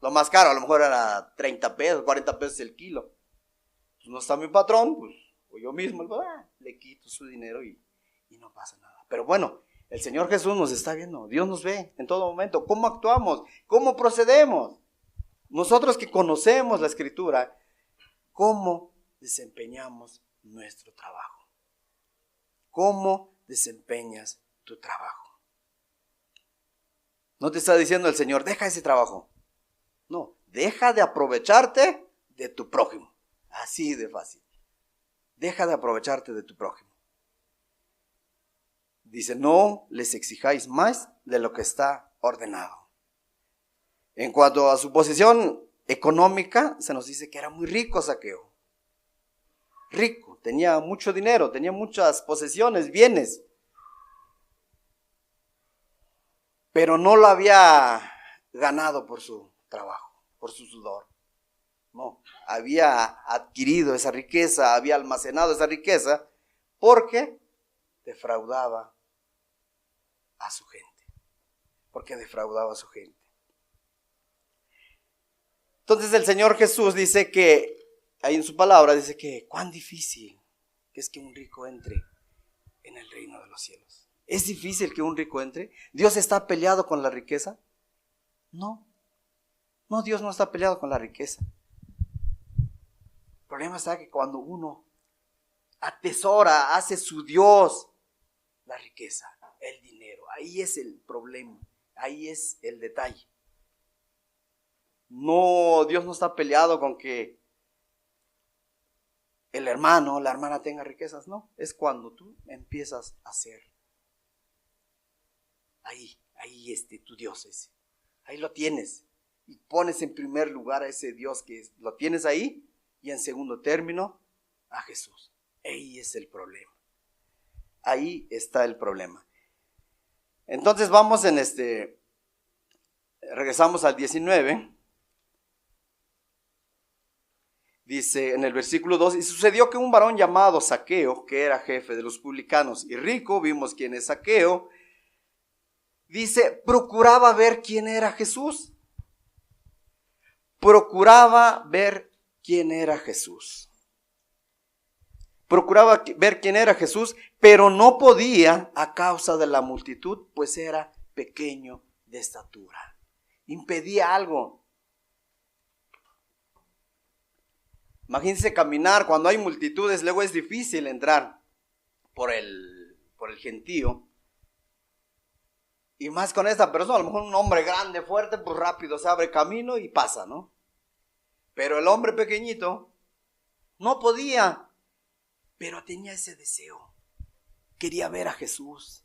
lo más caro, a lo mejor era 30 pesos, 40 pesos el kilo. Pues no está mi patrón, pues, o yo mismo, le quito su dinero y no pasa nada. Pero bueno, el Señor Jesús nos está viendo, Dios nos ve en todo momento, cómo actuamos, cómo procedemos. Nosotros que conocemos la Escritura, cómo desempeñamos nuestro trabajo. ¿Cómo desempeñas tu trabajo? No te está diciendo el Señor, deja ese trabajo. No, deja de aprovecharte de tu prójimo. Así de fácil. Deja de aprovecharte de tu prójimo. Dice, no les exijáis más de lo que está ordenado. En cuanto a su posición económica, se nos dice que era muy rico Zaqueo. Rico, tenía mucho dinero, tenía muchas posesiones, bienes. Pero no lo había ganado por su trabajo, por su sudor. No, había adquirido esa riqueza, había almacenado esa riqueza porque defraudaba a su gente, porque defraudaba a su gente. Entonces el Señor Jesús dice que, ahí en su palabra dice que cuán difícil es que un rico entre en el reino de los cielos. ¿Es difícil que un rico entre? ¿Dios está peleado con la riqueza? No, Dios no está peleado con la riqueza. El problema está que cuando uno atesora, hace su Dios la riqueza, el dinero, ahí es el problema, ahí es el detalle. No, Dios no está peleado con que el hermano o la hermana tenga riquezas, no, es cuando tú empiezas a hacer. Ahí tu Dios ese, ahí lo tienes y pones en primer lugar a ese Dios que lo tienes ahí y en segundo término a Jesús. Ahí es el problema, ahí está el problema. Entonces vamos regresamos al 19. Dice en el versículo 2, y sucedió que un varón llamado Zaqueo, que era jefe de los publicanos y rico, vimos quién es Zaqueo, dice, procuraba ver quién era Jesús. Procuraba ver quién era Jesús. Procuraba ver quién era Jesús, pero no podía a causa de la multitud, pues era pequeño de estatura. Impedía algo. Imagínense caminar cuando hay multitudes, luego es difícil entrar por el gentío. Y más con esta persona, a lo mejor un hombre grande, fuerte, pues rápido se abre camino y pasa, ¿no? Pero el hombre pequeñito no podía, pero tenía ese deseo. Quería ver a Jesús.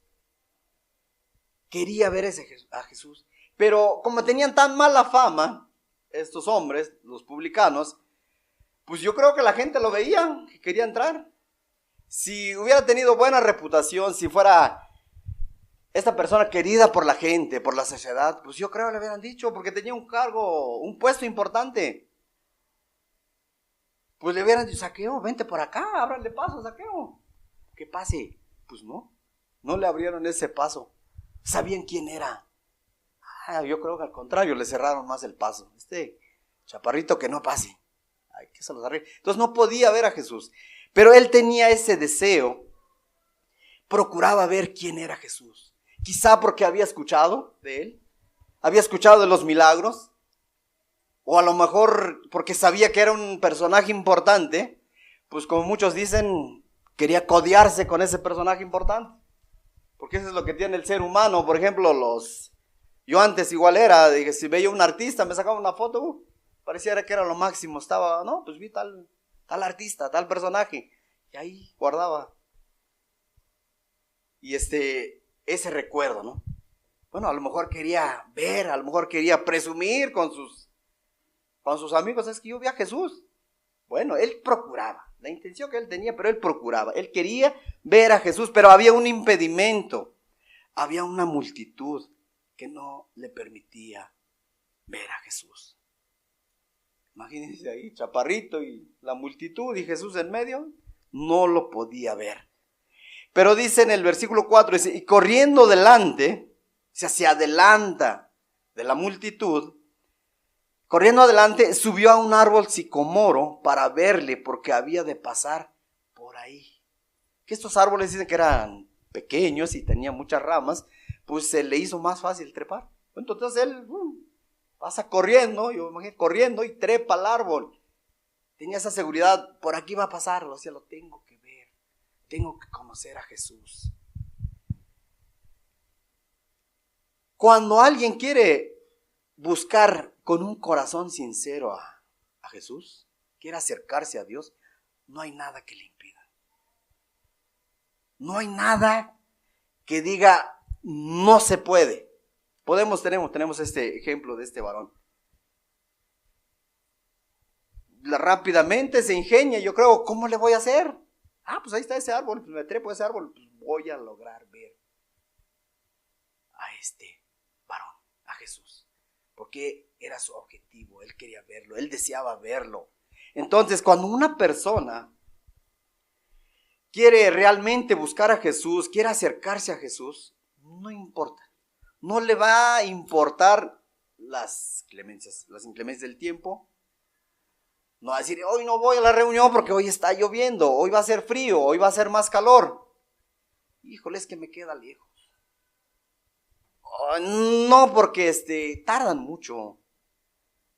Quería ver a Jesús. Pero como tenían tan mala fama, estos hombres, los publicanos, pues yo creo que la gente lo veía, que quería entrar. Si hubiera tenido buena reputación, si fuera esta persona querida por la gente, por la sociedad, pues yo creo que le hubieran dicho, porque tenía un cargo, un puesto importante. Pues le hubieran dicho, Zaqueo, vente por acá, ábrale paso, Zaqueo. Que pase. Pues no le abrieron ese paso. Sabían quién era. Yo creo que al contrario, le cerraron más el paso. Chaparrito que no pase. Ay, que se los arregle. Entonces no podía ver a Jesús. Pero él tenía ese deseo. Procuraba ver quién era Jesús. Quizá porque había escuchado de él. Había escuchado de los milagros. O a lo mejor porque sabía que era un personaje importante. Pues como muchos dicen, quería codearse con ese personaje importante. Porque eso es lo que tiene el ser humano. Por ejemplo, yo antes igual era, dije, si veía un artista, me sacaba una foto, pareciera que era lo máximo. Estaba, no, pues vi tal artista, tal personaje. Y ahí guardaba. Y ese recuerdo, ¿no? Bueno, a lo mejor quería ver, a lo mejor quería presumir con sus amigos, es que yo vi a Jesús. Bueno, él procuraba, la intención que él tenía, pero él procuraba. Él quería ver a Jesús, pero había un impedimento. Había una multitud que no le permitía ver a Jesús. Imagínense ahí, chaparrito y la multitud y Jesús en medio, no lo podía ver. Pero dice en el versículo 4, dice, y corriendo delante, o sea, se adelanta de la multitud, corriendo adelante, subió a un árbol sicomoro para verle, porque había de pasar por ahí. Que estos árboles dicen que eran pequeños y tenían muchas ramas, pues se le hizo más fácil trepar. Entonces él pasa corriendo, yo me imagino, corriendo y trepa al árbol. Tenía esa seguridad, por aquí va a pasar, o sea, lo tengo que ver, tengo que conocer a Jesús. Cuando alguien quiere buscar con un corazón sincero a Jesús, quiere acercarse a Dios, no hay nada que le impida. No hay nada que diga, no se puede. Tenemos este ejemplo de este varón. Rápidamente se ingenia, yo creo, ¿cómo le voy a hacer? Pues ahí está ese árbol, pues me trepo a ese árbol, pues voy a lograr ver a este varón, a Jesús. Porque era su objetivo, él quería verlo, él deseaba verlo. Entonces, cuando una persona quiere realmente buscar a Jesús, quiere acercarse a Jesús, no importa No le va a importar las inclemencias del tiempo. No va a decir, hoy no voy a la reunión porque hoy está lloviendo, hoy va a ser frío, hoy va a ser más calor. Híjole, es que me queda lejos. Oh, no, porque tardan mucho.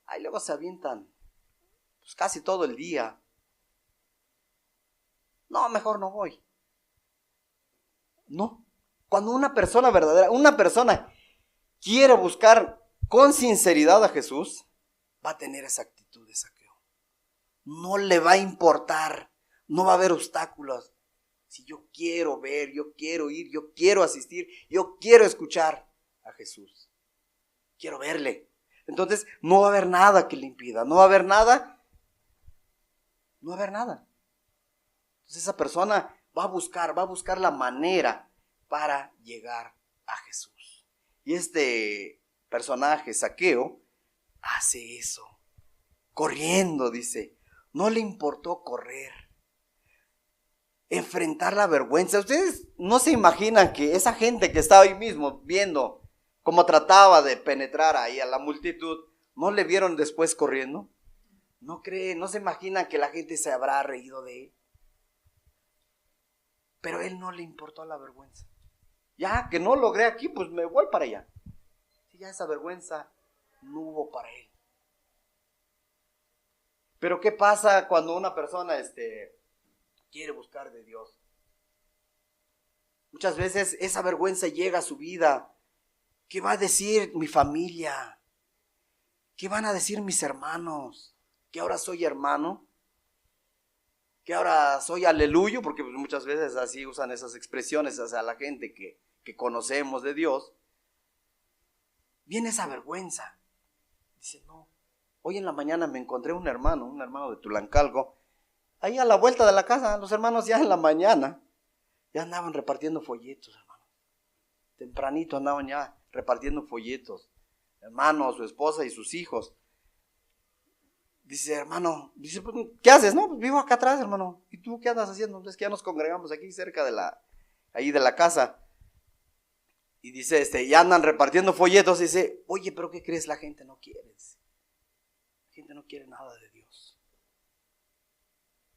Ahí luego se avientan pues, casi todo el día. No, mejor no voy. No. Cuando una persona verdadera, una persona quiere buscar con sinceridad a Jesús, va a tener esa actitud de Zaqueo. No le va a importar, no va a haber obstáculos. Si yo quiero ver, yo quiero ir, yo quiero asistir, yo quiero escuchar a Jesús. Quiero verle. Entonces no va a haber nada que le impida, no va a haber nada. Entonces esa persona va a buscar la manera para llegar a Jesús. Y este personaje, Zaqueo, hace eso. Corriendo, dice. No le importó correr. Enfrentar la vergüenza. Ustedes no se imaginan que esa gente que estaba ahí mismo viendo cómo trataba de penetrar ahí a la multitud, ¿no le vieron después corriendo? No creen, no se imaginan que la gente se habrá reído de él. Pero a él no le importó la vergüenza. Ya que no logré aquí, pues me voy para allá. Y ya esa vergüenza no hubo para él. Pero ¿qué pasa cuando una persona quiere buscar de Dios? Muchas veces esa vergüenza llega a su vida. ¿Qué va a decir mi familia? ¿Qué van a decir mis hermanos? ¿Que ahora soy hermano? ¿Que ahora soy aleluyo? Porque pues, muchas veces así usan esas expresiones hacia la gente que conocemos de Dios. Viene esa vergüenza. Dice, no. Hoy en la mañana me encontré un hermano de Tulancalco. Ahí a la vuelta de la casa, los hermanos ya en la mañana, ya andaban repartiendo folletos, hermano. Tempranito andaban ya repartiendo folletos. Hermano, su esposa y sus hijos. Dice, hermano, pues, ¿qué haces? No, pues vivo acá atrás, hermano. ¿Y tú qué andas haciendo? Es que ya nos congregamos aquí cerca de la casa. Y dice, ya andan repartiendo folletos. Y dice, oye, pero ¿qué crees? La gente no quiere. La gente no quiere nada de Dios.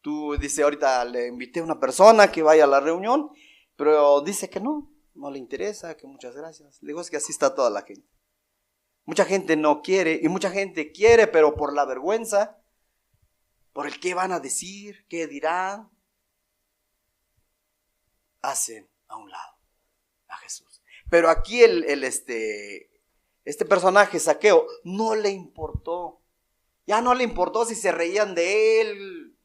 Tú, dice, ahorita le invité a una persona que vaya a la reunión, pero dice que no le interesa, que muchas gracias. Le digo, es que así está toda la gente. Mucha gente no quiere y mucha gente quiere, pero por la vergüenza, por el qué van a decir, qué dirán, hacen a un lado a Jesús. Pero aquí este personaje, Zaqueo, no le importó. Ya no le importó si se reían de él,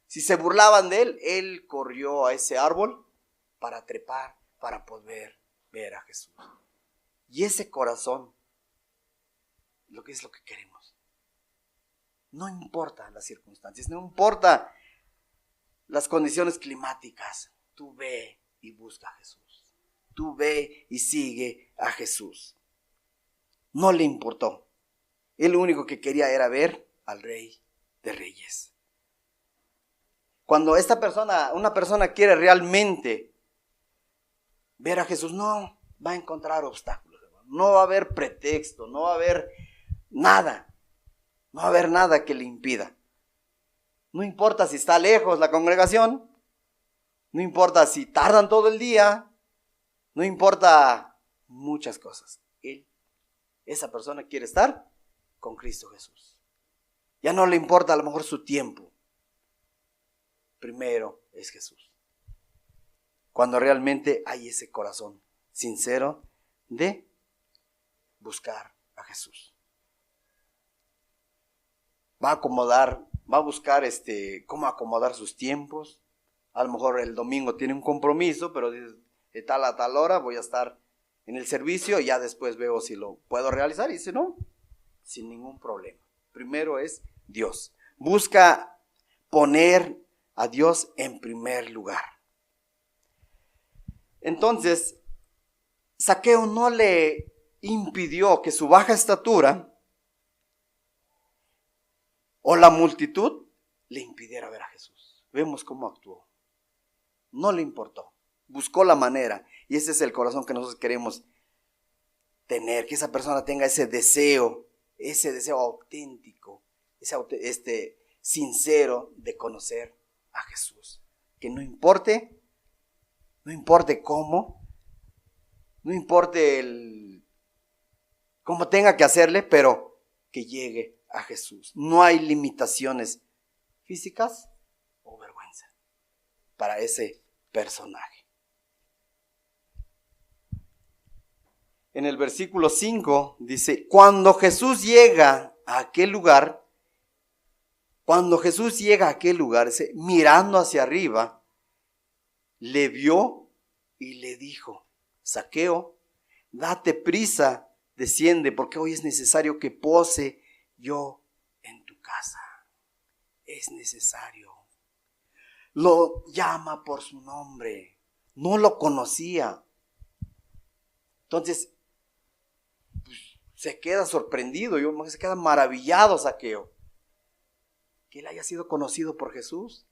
si se burlaban de él. Él corrió a ese árbol para trepar, para poder ver a Jesús. Y ese corazón, lo que es lo que queremos. No importa las circunstancias, no importa las condiciones climáticas. Tú ve y busca a Jesús. Tú ve y sigue a Jesús. No le importó. Él lo único que quería era ver al Rey de Reyes. Cuando una persona quiere realmente ver a Jesús, no va a encontrar obstáculos. No va a haber pretexto, no va a haber nada. No va a haber nada que le impida. No importa si está lejos la congregación. No importa si tardan todo el día. No importa muchas cosas. Esa persona quiere estar con Cristo Jesús. Ya no le importa a lo mejor su tiempo. Primero es Jesús. Cuando realmente hay ese corazón sincero de buscar a Jesús. Va a buscar cómo acomodar sus tiempos. A lo mejor el domingo tiene un compromiso, pero dice, de tal a tal hora voy a estar en el servicio y ya después veo si lo puedo realizar. Y dice, no, sin ningún problema. Primero es Dios. Busca poner a Dios en primer lugar. Entonces, Zaqueo no le impidió que su baja estatura o la multitud le impidiera ver a Jesús. Vemos cómo actuó. No le importó. Buscó la manera. Y ese es el corazón que nosotros queremos tener, que esa persona tenga ese deseo auténtico, sincero de conocer a Jesús. Que no importe cómo, no importe cómo tenga que hacerle, pero que llegue a Jesús. No hay limitaciones físicas o vergüenza para ese personaje. En el versículo 5 dice, cuando Jesús llega a aquel lugar, dice, mirando hacia arriba, le vio y le dijo, Zaqueo, date prisa, desciende, porque hoy es necesario que pose yo en tu casa. Es necesario. Lo llama por su nombre. No lo conocía. Entonces, pues, se queda sorprendido, se queda maravillado Zaqueo, que él haya sido conocido por Jesús.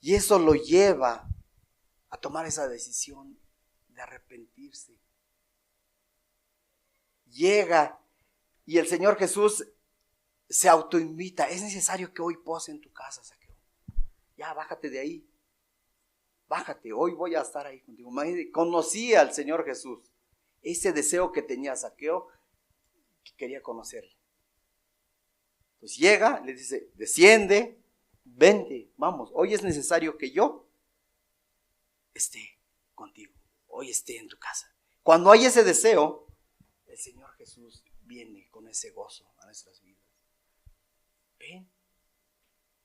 Y eso lo lleva a tomar esa decisión de arrepentirse. Llega y el Señor Jesús se autoinvita. Es necesario que hoy pose en tu casa, Zaqueo. Ya, bájate de ahí. Bájate, hoy voy a estar ahí contigo. Conocía al Señor Jesús. Ese deseo que tenía Zaqueo, que quería conocerle. Pues llega, le dice, desciende, vente, vamos. Hoy es necesario que yo esté contigo. Hoy esté en tu casa. Cuando hay ese deseo, el Señor Jesús viene con ese gozo a nuestras vidas.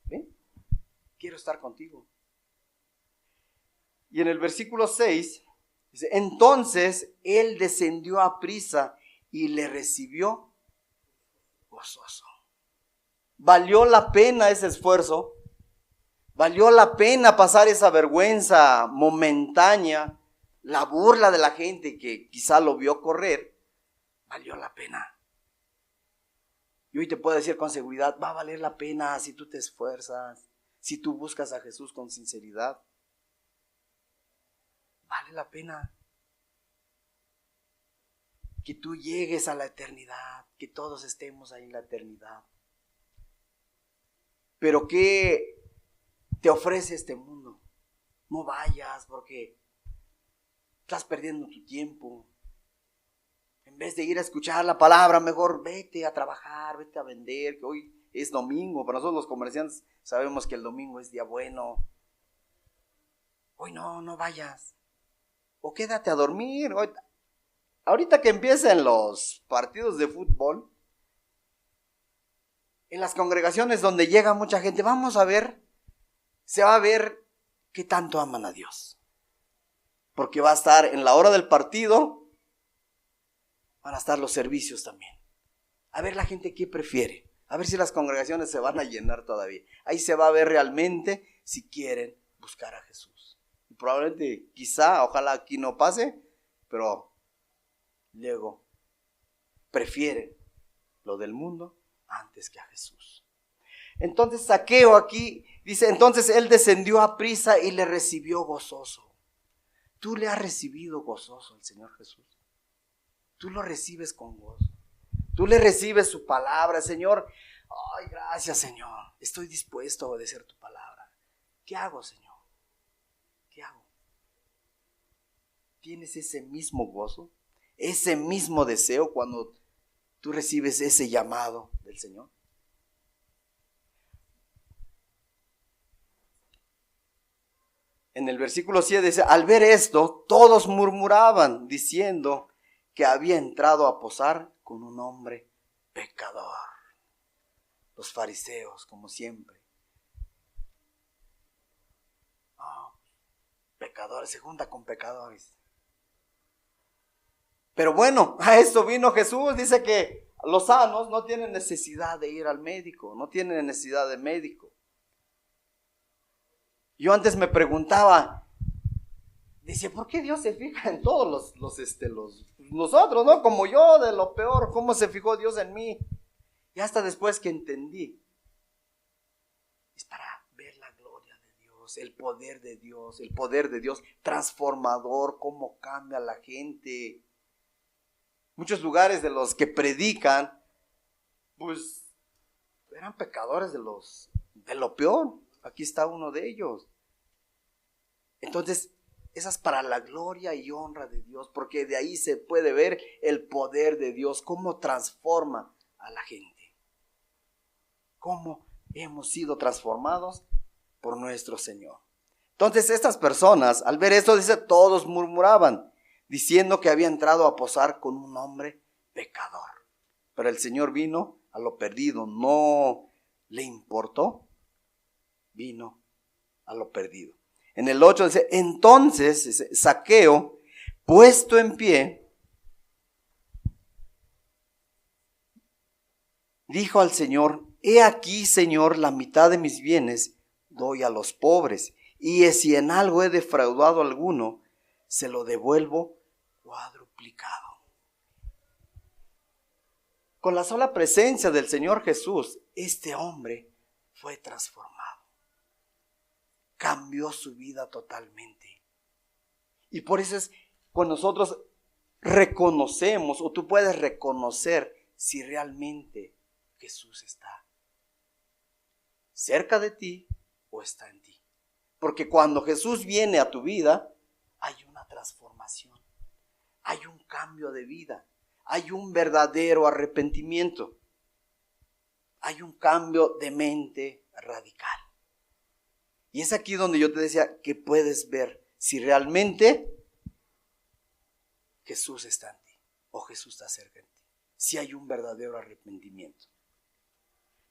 Ven, quiero estar contigo. Y en el versículo 6 dice, entonces él descendió a prisa y le recibió gozoso. Valió la pena ese esfuerzo, valió la pena pasar esa vergüenza momentánea, la burla de la gente que quizá lo vio correr, valió la pena. Y hoy te puedo decir con seguridad, va a valer la pena si tú te esfuerzas, si tú buscas a Jesús con sinceridad. Vale la pena que tú llegues a la eternidad, que todos estemos ahí en la eternidad. Pero ¿qué te ofrece este mundo? No vayas porque estás perdiendo tu tiempo. En vez de ir a escuchar la palabra, mejor vete a trabajar, vete a vender, que hoy es domingo. Para nosotros los comerciantes sabemos que el domingo es día bueno. Hoy no vayas. O quédate a dormir. Ahorita que empiecen los partidos de fútbol, en las congregaciones donde llega mucha gente, vamos a ver, se va a ver qué tanto aman a Dios. Porque va a estar en la hora del partido, van a estar los servicios también. A ver la gente qué prefiere. A ver si las congregaciones se van a llenar todavía. Ahí se va a ver realmente si quieren buscar a Jesús. Y probablemente, quizá, ojalá aquí no pase, pero luego prefieren lo del mundo antes que a Jesús. Entonces Zaqueo aquí dice, entonces él descendió a prisa y le recibió gozoso. Tú le has recibido gozoso al Señor Jesús. Tú lo recibes con gozo. Tú le recibes su palabra, Señor. Ay, gracias, Señor. Estoy dispuesto a obedecer tu palabra. ¿Qué hago, Señor? ¿Qué hago? ¿Tienes ese mismo gozo? Ese mismo deseo cuando tú recibes ese llamado del Señor. En el versículo 7 dice, al ver esto, todos murmuraban, diciendo que había entrado a posar con un hombre pecador. Los fariseos, como siempre. Pecadores, se junta con pecadores. Pero bueno, a esto vino Jesús. Dice que los sanos no tienen necesidad de ir al médico, no tienen necesidad de médico. Yo antes me preguntaba, decía, ¿por qué Dios se fija en todos nosotros, ¿no? Como yo, de lo peor, ¿cómo se fijó Dios en mí? Y hasta después que entendí, es para ver la gloria de Dios, el poder de Dios transformador, cómo cambia la gente. Muchos lugares de los que predican, pues eran pecadores de lo peor. Aquí está uno de ellos. Entonces, esa es para la gloria y honra de Dios, porque de ahí se puede ver el poder de Dios, cómo transforma a la gente. Cómo hemos sido transformados por nuestro Señor. Entonces, estas personas, al ver esto, dice, todos murmuraban, diciendo que había entrado a posar con un hombre pecador. Pero el Señor vino a lo perdido, no le importó, vino a lo perdido. En el 8 dice, entonces Zaqueo, puesto en pie, dijo al Señor, he aquí, Señor, la mitad de mis bienes doy a los pobres, y si en algo he defraudado a alguno, se lo devuelvo cuadruplicado. Con la sola presencia del Señor Jesús, este hombre fue transformado. Cambió su vida totalmente. Y por eso es cuando nosotros reconocemos, o tú puedes reconocer si realmente Jesús está cerca de ti o está en ti. Porque cuando Jesús viene a tu vida, hay una transformación, hay un cambio de vida, hay un verdadero arrepentimiento, hay un cambio de mente radical. Y es aquí donde yo te decía que puedes ver si realmente Jesús está en ti o Jesús está cerca de ti. Si hay un verdadero arrepentimiento.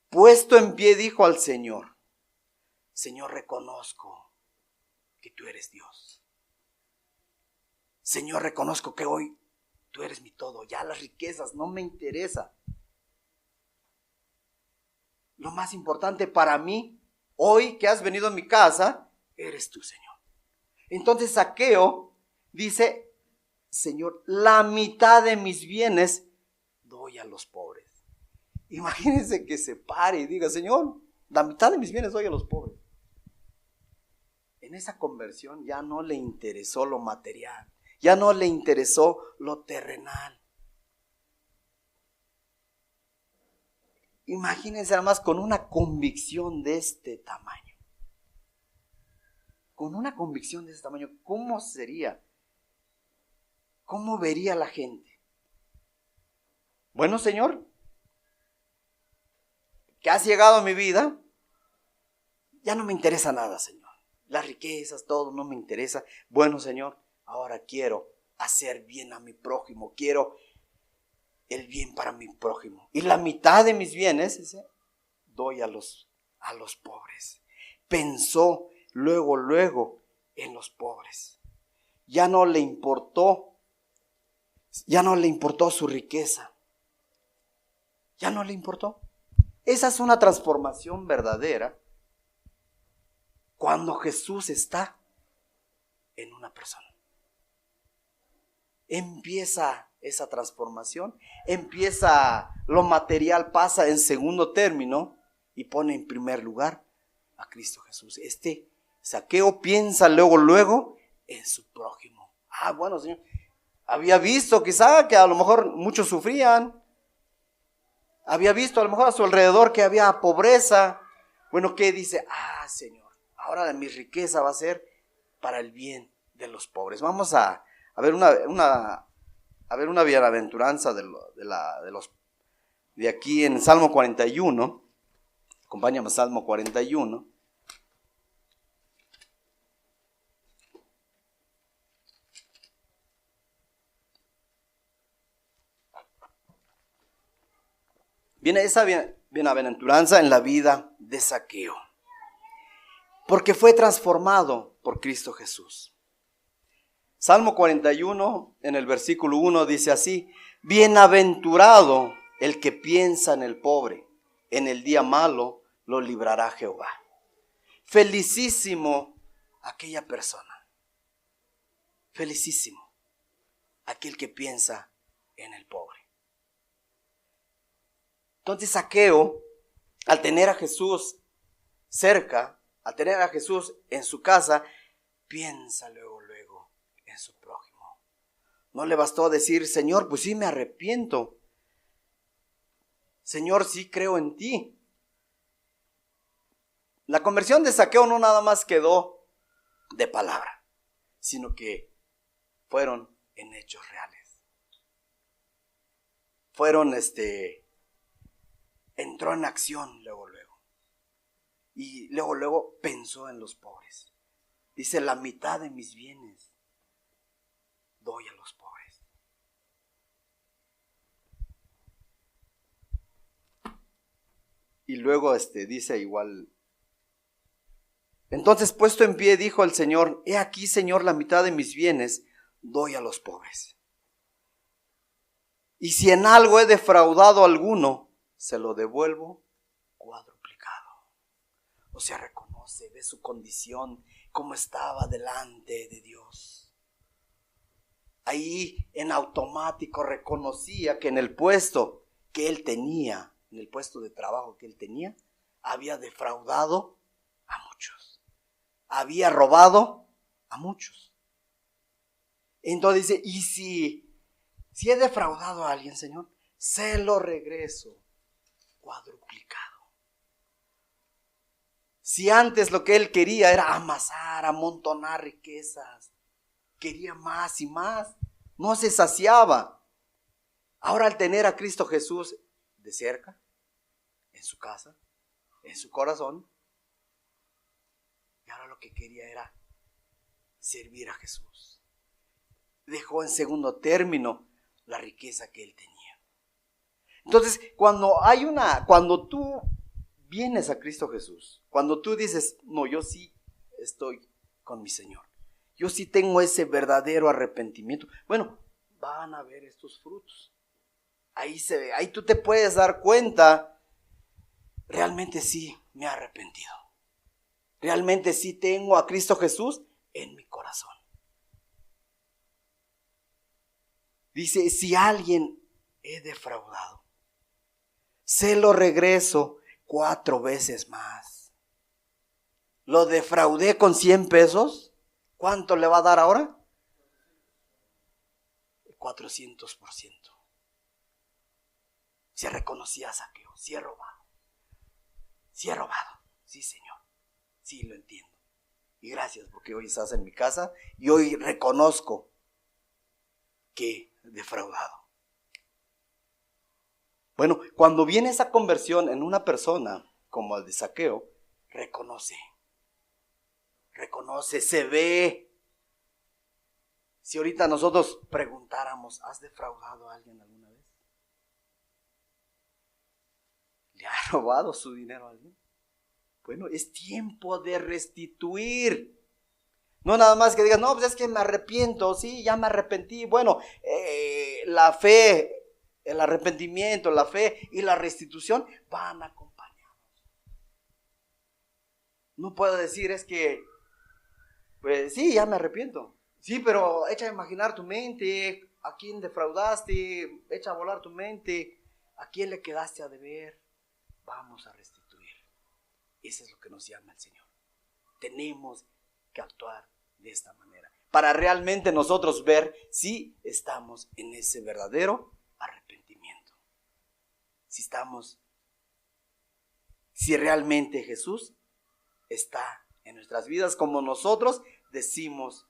Puesto en pie dijo al Señor, Señor, reconozco que tú eres Dios. Señor, reconozco que hoy tú eres mi todo. Ya las riquezas no me interesan. Lo más importante para mí, hoy que has venido a mi casa, eres tú, Señor. Entonces Zaqueo dice, Señor, la mitad de mis bienes doy a los pobres. Imagínense que se pare y diga, Señor, la mitad de mis bienes doy a los pobres. En esa conversión ya no le interesó lo material, ya no le interesó lo terrenal. Imagínense además con una convicción de este tamaño. Con una convicción de este tamaño, ¿cómo sería? ¿Cómo vería la gente? Bueno, Señor, que has llegado a mi vida, ya no me interesa nada, Señor. Las riquezas, todo no me interesa. Bueno, Señor, ahora quiero hacer bien a mi prójimo, quiero el bien para mi prójimo. Y la mitad de mis bienes doy a los pobres. Pensó luego en los pobres. Ya no le importó su riqueza. Ya no le importó. Esa es una transformación verdadera cuando Jesús está en una persona. Empieza esa transformación, lo material pasa en segundo término y pone en primer lugar a Cristo Jesús. Zaqueo piensa luego en su prójimo. Bueno, Señor, había visto quizá que a lo mejor muchos sufrían, había visto a lo mejor a su alrededor que había pobreza. Bueno, ¿qué dice? Señor, ahora mi riqueza va a ser para el bien de los pobres. Vamos a ver una bienaventuranza de aquí en Salmo 41. Acompáñame a Salmo 41. Viene esa bienaventuranza en la vida de Zaqueo, porque fue transformado por Cristo Jesús. Salmo 41, en el versículo 1 dice así: bienaventurado el que piensa en el pobre, en el día malo lo librará Jehová. Felicísimo aquella persona, felicísimo aquel que piensa en el pobre. Entonces Zaqueo, al tener a Jesús cerca, al tener a Jesús en su casa, piensa luego en su prójimo. No le bastó decir, Señor, pues sí me arrepiento. Señor, sí creo en ti. La conversión de Zaqueo no nada más quedó de palabra, sino que fueron en hechos reales. Entró en acción luego. Y luego pensó en los pobres. Dice, la mitad de mis bienes doy a los pobres. Y luego dice igual. Entonces, puesto en pie, dijo el Señor, he aquí, Señor, la mitad de mis bienes doy a los pobres. Y si en algo he defraudado a alguno, se lo devuelvo cuadruplicado. O sea, reconoce, ve su condición, cómo estaba delante de Dios. Ahí en automático reconocía que en el puesto que él tenía, en el puesto de trabajo que él tenía, había defraudado a muchos. Había robado a muchos. Entonces dice, y si he defraudado a alguien, Señor, se lo regreso cuadruplicado. Si antes lo que él quería era amasar, amontonar riquezas, quería más y más, no se saciaba. Ahora al tener a Cristo Jesús de cerca, en su casa, en su corazón, y ahora lo que quería era servir a Jesús. Dejó en segundo término la riqueza que él tenía. Entonces, cuando tú vienes a Cristo Jesús, cuando tú dices, no, yo sí estoy con mi Señor, yo sí tengo ese verdadero arrepentimiento, bueno, van a ver estos frutos. Ahí se ve, ahí tú te puedes dar cuenta, realmente sí me he arrepentido. Realmente sí tengo a Cristo Jesús en mi corazón. Dice, si alguien he defraudado, se lo regreso 4 veces más. Lo defraudé con 100 pesos. ¿Cuánto le va a dar ahora? 400%. Se reconocía a Zaqueo. Sí he robado. Sí he robado. Sí, Señor. Sí, lo entiendo. Y gracias porque hoy estás en mi casa y hoy reconozco que he defraudado. Bueno, cuando viene esa conversión en una persona como el de Zaqueo, reconoce, se ve. Si ahorita nosotros preguntáramos, ¿has defraudado a alguien alguna vez? ¿Le ha robado su dinero a alguien? Bueno, es tiempo de restituir. No nada más que digas, no, pues es que me arrepiento, sí, ya me arrepentí. Bueno, la fe, el arrepentimiento, la fe y la restitución van acompañados. No puedo decir es que, pues sí, ya me arrepiento. Sí, pero echa a imaginar tu mente, a quién defraudaste, echa a volar tu mente, a quién le quedaste a deber. Vamos a restituir. Eso es lo que nos llama el Señor. Tenemos que actuar de esta manera para realmente nosotros ver si estamos en ese verdadero arrepentimiento. Si realmente Jesús está en nuestras vidas como nosotros decimos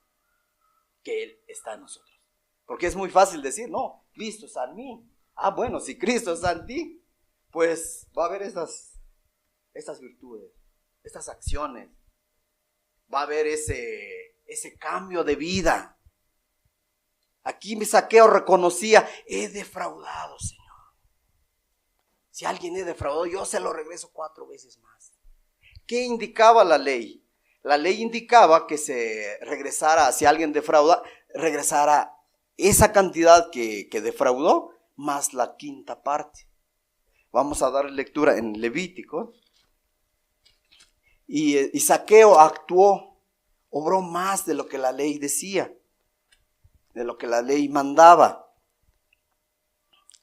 que Él está en nosotros. Porque es muy fácil decir, no, Cristo está en mí. Ah, bueno, si Cristo está en ti, pues va a haber estas virtudes, estas acciones. Va a haber ese cambio de vida. Aquí mi Zaqueo reconocía, he defraudado, Señor. Si alguien he defraudado, yo se lo regreso 4 veces más. ¿Qué indicaba la ley? La ley indicaba que se regresara, si alguien defrauda, regresara esa cantidad que defraudó, más la 5ª parte. Vamos a dar lectura en Levítico. Y Zaqueo actuó, obró más de lo que la ley decía, de lo que la ley mandaba.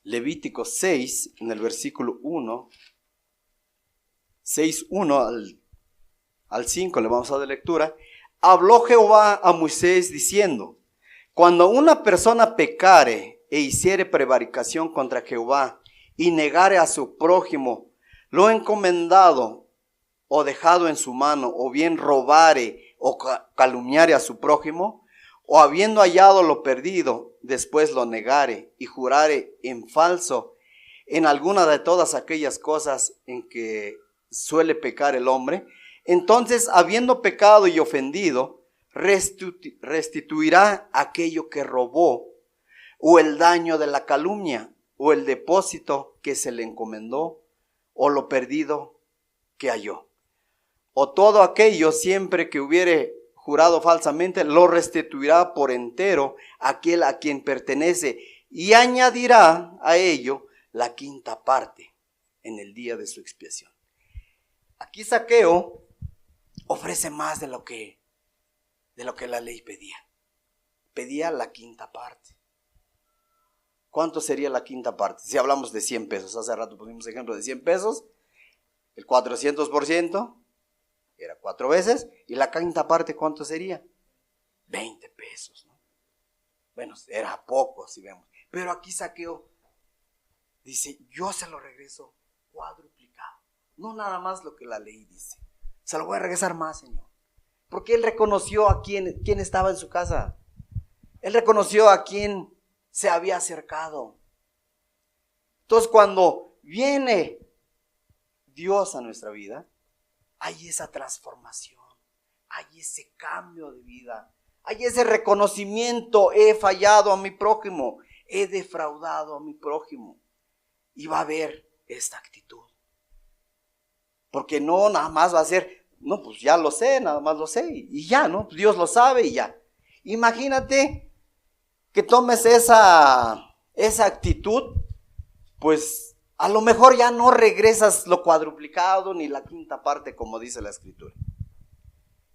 Levítico 6, en el versículo 1, 6:1 al 5, le vamos a dar lectura. Habló Jehová a Moisés diciendo, Cuando una persona pecare e hiciere prevaricación contra Jehová y negare a su prójimo lo encomendado o dejado en su mano, o bien robare o calumniare a su prójimo, o habiendo hallado lo perdido, después lo negare y jurare en falso en alguna de todas aquellas cosas en que suele pecar el hombre, entonces, habiendo pecado y ofendido, restituirá aquello que robó, o el daño de la calumnia, o el depósito que se le encomendó, o lo perdido que halló. O todo aquello, siempre que hubiere jurado falsamente, lo restituirá por entero aquel a quien pertenece, y añadirá a ello la quinta parte en el día de su expiación. Aquí Zaqueo ofrece más de lo que la ley pedía. Pedía la quinta parte. ¿Cuánto sería la quinta parte? Si hablamos de 100 pesos, hace rato pusimos ejemplo de 100 pesos, el 400% era 4 veces, y la quinta parte, ¿cuánto sería? 20 pesos, ¿no? Bueno, era poco, si vemos. Pero aquí Zaqueo dice, yo se lo regreso cuadruplicado. No nada más lo que la ley dice. Se lo voy a regresar más, Señor. Porque él reconoció a quién estaba en su casa. Él reconoció a quién se había acercado. Entonces, cuando viene Dios a nuestra vida, hay esa transformación, hay ese cambio de vida, hay ese reconocimiento: he fallado a mi prójimo, he defraudado a mi prójimo. Y va a haber esta actitud. Porque no nada más va a ser, no, pues ya lo sé, nada más lo sé, y ya, ¿no? Dios lo sabe y ya. Imagínate que tomes esa actitud, pues a lo mejor ya no regresas lo cuadruplicado ni la quinta parte, como dice la Escritura.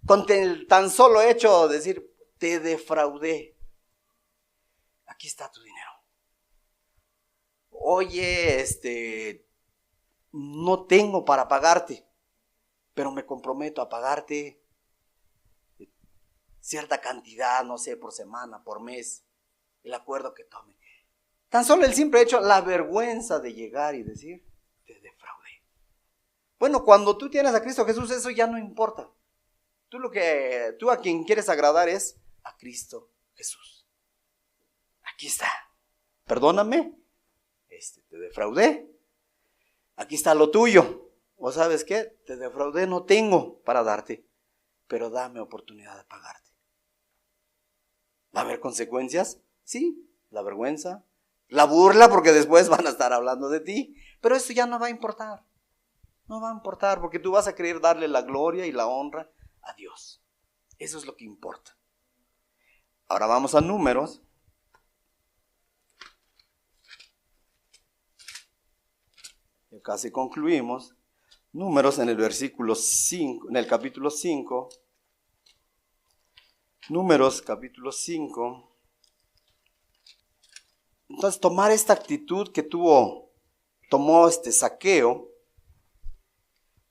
Con el tan solo hecho de decir, te defraudé, aquí está tu dinero. Oye, no tengo para pagarte, pero me comprometo a pagarte cierta cantidad, no sé, por semana, por mes, el acuerdo que tome. Tan solo el simple hecho, la vergüenza de llegar y decir, te defraudé. Bueno, cuando tú tienes a Cristo Jesús, eso ya no importa. Tú a quien quieres agradar es a Cristo Jesús. Aquí está. Perdóname, te defraudé. Aquí está lo tuyo. ¿O sabes qué? Te defraudé, no tengo para darte, pero dame oportunidad de pagarte. ¿Va a haber consecuencias? Sí, la vergüenza, la burla, porque después van a estar hablando de ti, pero eso ya no va a importar. No va a importar, porque tú vas a querer darle la gloria y la honra a Dios. Eso es lo que importa. Ahora vamos a Números. Ya casi concluimos. Números en el versículo 5, en el capítulo 5. Números capítulo 5. Entonces, tomar esta actitud que tomó Zaqueo,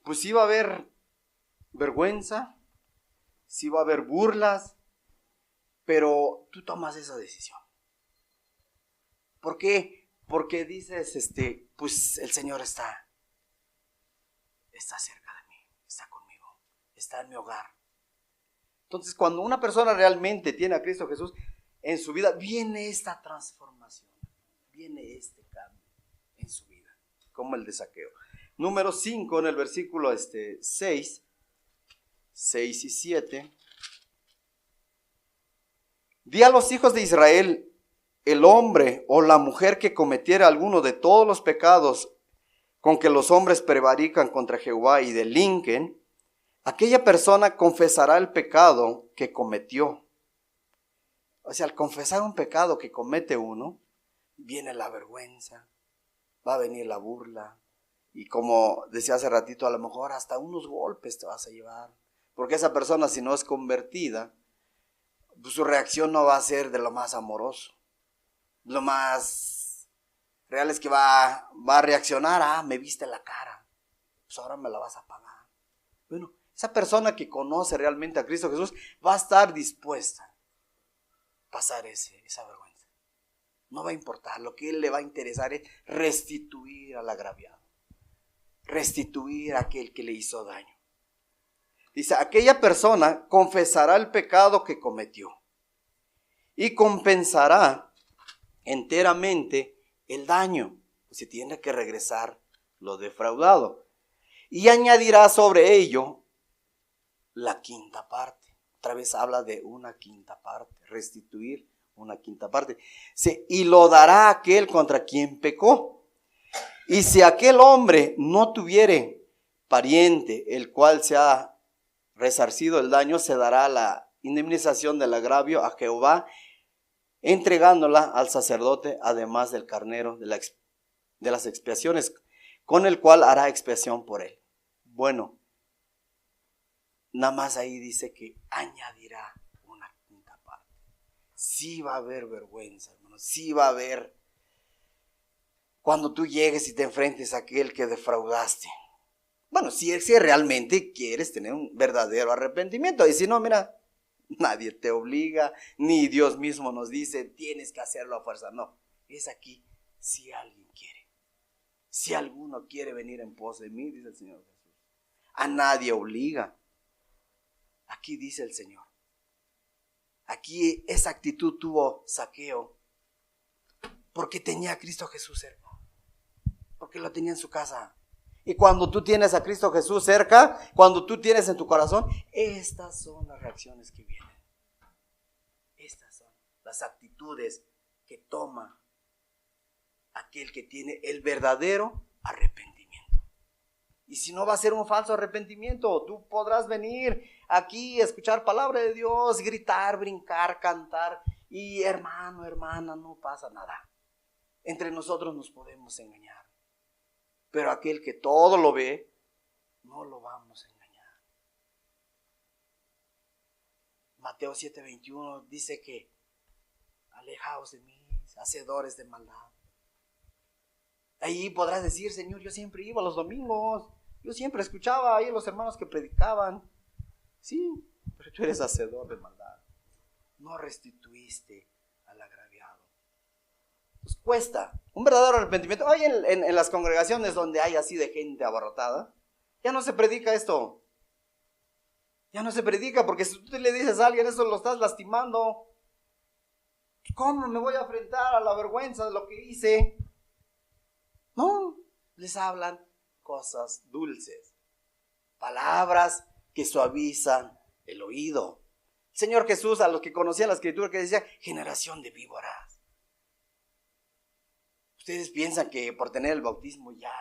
pues iba a haber vergüenza, sí va a haber burlas, pero tú tomas esa decisión. ¿Por qué? Porque dices, pues el Señor está cerca de mí, está conmigo, está en mi hogar. Entonces, cuando una persona realmente tiene a Cristo Jesús en su vida, viene esta transformación, viene este cambio en su vida, como el de Zaqueo. Número 5, en el versículo 6 y 7. Di a los hijos de Israel, el hombre o la mujer que cometiera alguno de todos los pecados con que los hombres prevarican contra Jehová y delinquen, aquella persona confesará el pecado que cometió. O sea, al confesar un pecado que comete uno, viene la vergüenza, va a venir la burla, y como decía hace ratito, a lo mejor hasta unos golpes te vas a llevar, porque esa persona, si no es convertida, pues su reacción no va a ser de lo más amoroso. Lo más real es que va a reaccionar, me viste la cara, pues ahora me la vas a pagar. Bueno, esa persona que conoce realmente a Cristo Jesús va a estar dispuesta pasar esa vergüenza. No va a importar, lo que a él le va a interesar es restituir al agraviado, restituir a aquel que le hizo daño. Dice, aquella persona confesará el pecado que cometió y compensará enteramente el daño. Se tiene que regresar lo defraudado. Y añadirá sobre ello la quinta parte. Otra vez habla de una quinta parte, restituir una quinta parte. Y lo dará a aquel contra quien pecó. Y si aquel hombre no tuviere pariente, el cual se ha resarcido el daño, se dará la indemnización del agravio a Jehová, entregándola al sacerdote, además del carnero de las expiaciones, con el cual hará expiación por él. Bueno, nada más ahí dice que añadirá una quinta parte. Sí va a haber vergüenza, hermano, sí va a haber cuando tú llegues y te enfrentes a aquel que defraudaste. Bueno, si realmente quieres tener un verdadero arrepentimiento. Y si no, mira, nadie te obliga, ni Dios mismo nos dice, tienes que hacerlo a fuerza. No, es aquí si alguien quiere. Si alguno quiere venir en pos de mí, dice el Señor Jesús. A nadie obliga. Aquí dice el Señor. Aquí esa actitud tuvo Zaqueo porque tenía a Cristo Jesús cerca. Porque lo tenía en su casa. Y cuando tú tienes a Cristo Jesús cerca, cuando tú tienes en tu corazón, estas son las reacciones que vienen. Estas son las actitudes que toma aquel que tiene el verdadero arrepentimiento. Y si no va a ser un falso arrepentimiento, tú podrás venir aquí, escuchar palabra de Dios, gritar, brincar, cantar. Y hermano, hermana, no pasa nada. Entre nosotros nos podemos engañar. Pero aquel que todo lo ve, no lo vamos a engañar. Mateo 7:21 dice que alejaos de mí, hacedores de maldad. Ahí podrás decir, Señor, yo siempre iba los domingos, yo siempre escuchaba ahí a los hermanos que predicaban. Sí, pero tú eres hacedor de maldad. No restituiste al agraviado. Pues cuesta. Un verdadero arrepentimiento. Hoy en las congregaciones donde hay así de gente abarrotada, ya no se predica esto. Ya no se predica, porque si tú le dices a alguien eso, lo estás lastimando. ¿Cómo me voy a enfrentar a la vergüenza de lo que hice? No, les hablan cosas dulces, palabras que suavizan el oído. El Señor Jesús, a los que conocían la Escritura, que decía, generación de víboras. Ustedes piensan que por tener el bautismo ya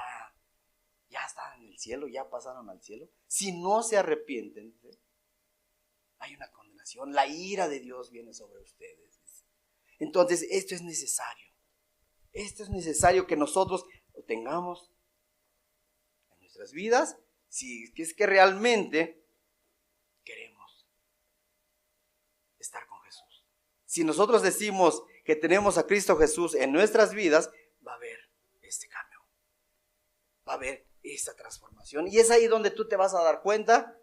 están en el cielo, ya pasaron al cielo. Si no se arrepienten, ¿sí? Hay una condenación. La ira de Dios viene sobre ustedes. Entonces, esto es necesario. Esto es necesario que nosotros lo tengamos en nuestras vidas, si es que realmente queremos estar con Jesús. Si nosotros decimos que tenemos a Cristo Jesús en nuestras vidas, va a haber este cambio, va a haber esta transformación, y es ahí donde tú te vas a dar cuenta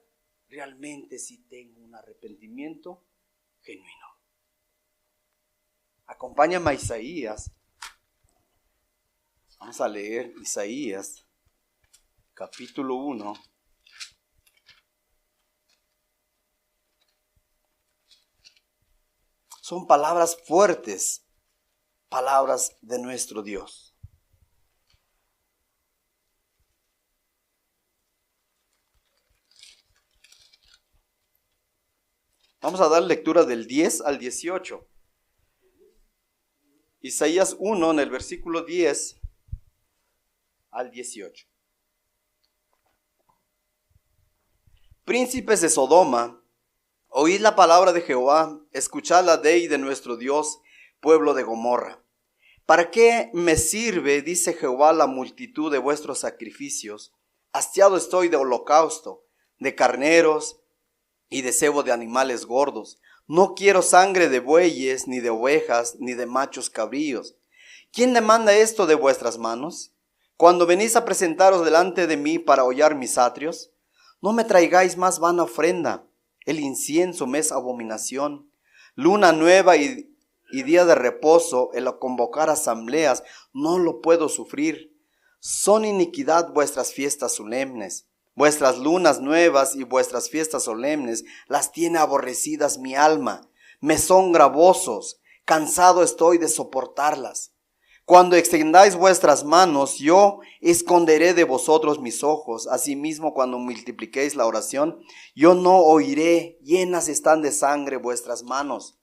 realmente si tengo un arrepentimiento genuino. Acompáñame a Isaías. Vamos a leer Isaías capítulo 1. Son palabras fuertes, palabras de nuestro Dios. Vamos a dar lectura del 10 al 18. Isaías 1 en el versículo 10 al 18. Príncipes de Sodoma, oíd la palabra de Jehová, escuchad la ley de nuestro Dios, pueblo de Gomorra. ¿Para qué me sirve, dice Jehová, la multitud de vuestros sacrificios? Hastiado estoy de holocausto, de carneros y de cebo de animales gordos. No quiero sangre de bueyes, ni de ovejas, ni de machos cabríos. ¿Quién demanda esto de vuestras manos? Cuando venís a presentaros delante de mí para hollar mis atrios, no me traigáis más vana ofrenda. El incienso me es abominación. Luna nueva y y día de reposo, el convocar asambleas, no lo puedo sufrir. Son iniquidad vuestras fiestas solemnes, vuestras lunas nuevas y vuestras fiestas solemnes, las tiene aborrecidas mi alma, me son gravosos, cansado estoy de soportarlas. Cuando extendáis vuestras manos, yo esconderé de vosotros mis ojos. Asimismo, cuando multipliquéis la oración, yo no oiré. Llenas están de sangre vuestras manos.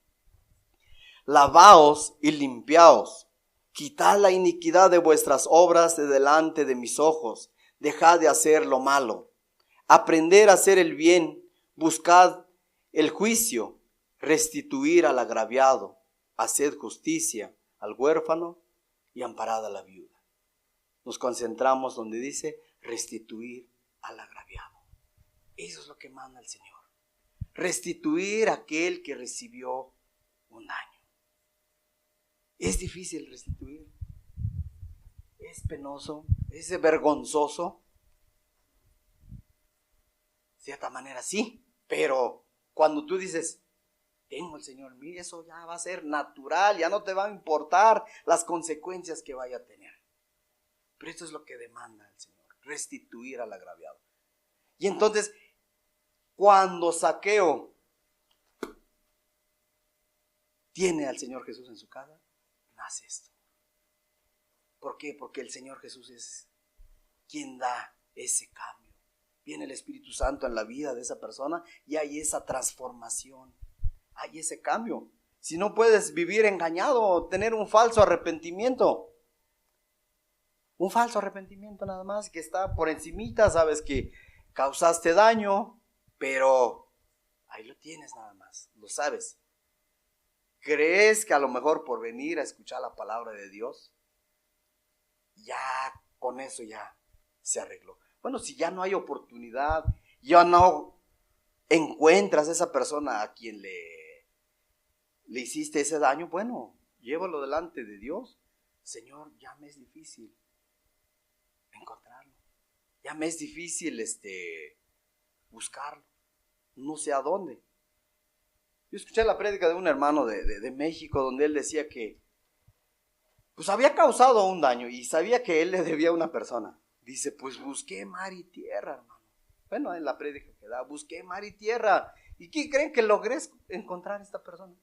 Lavaos y limpiaos. Quitad la iniquidad de vuestras obras de delante de mis ojos. Dejad de hacer lo malo. Aprender a hacer el bien. Buscad el juicio. Restituir al agraviado. Haced justicia al huérfano y amparad a la viuda. Nos concentramos donde dice restituir al agraviado. Eso es lo que manda el Señor. Restituir a aquel que recibió un daño. Es difícil restituir. Es penoso. Es vergonzoso. De cierta manera sí. Pero cuando tú dices, tengo el Señor, mire, eso ya va a ser natural, ya no te va a importar las consecuencias que vaya a tener. Pero esto es lo que demanda el Señor, restituir al agraviado. Y entonces, cuando Zaqueo tiene al Señor Jesús en su casa, nace esto. ¿Por qué? Porque el Señor Jesús es quien da ese cambio. Viene el Espíritu Santo en la vida de esa persona y hay esa transformación. Hay ese cambio. Si no puedes vivir engañado o tener un falso arrepentimiento. Un falso arrepentimiento nada más que está por encimita, sabes que causaste daño, pero ahí lo tienes nada más, lo sabes. ¿Crees que a lo mejor por venir a escuchar la palabra de Dios, ya con eso ya se arregló? Bueno, si ya no hay oportunidad, ya no encuentras a esa persona a quien le hiciste ese daño, bueno, llévalo delante de Dios. Señor, ya me es difícil encontrarlo. Ya me es difícil buscarlo. No sé a dónde. Yo escuché la prédica de un hermano de México donde él decía que pues había causado un daño y sabía que él le debía a una persona. Dice, pues busqué mar y tierra, hermano. Bueno, en la prédica que da, busqué mar y tierra. ¿Y qué creen que logré encontrar a esta persona?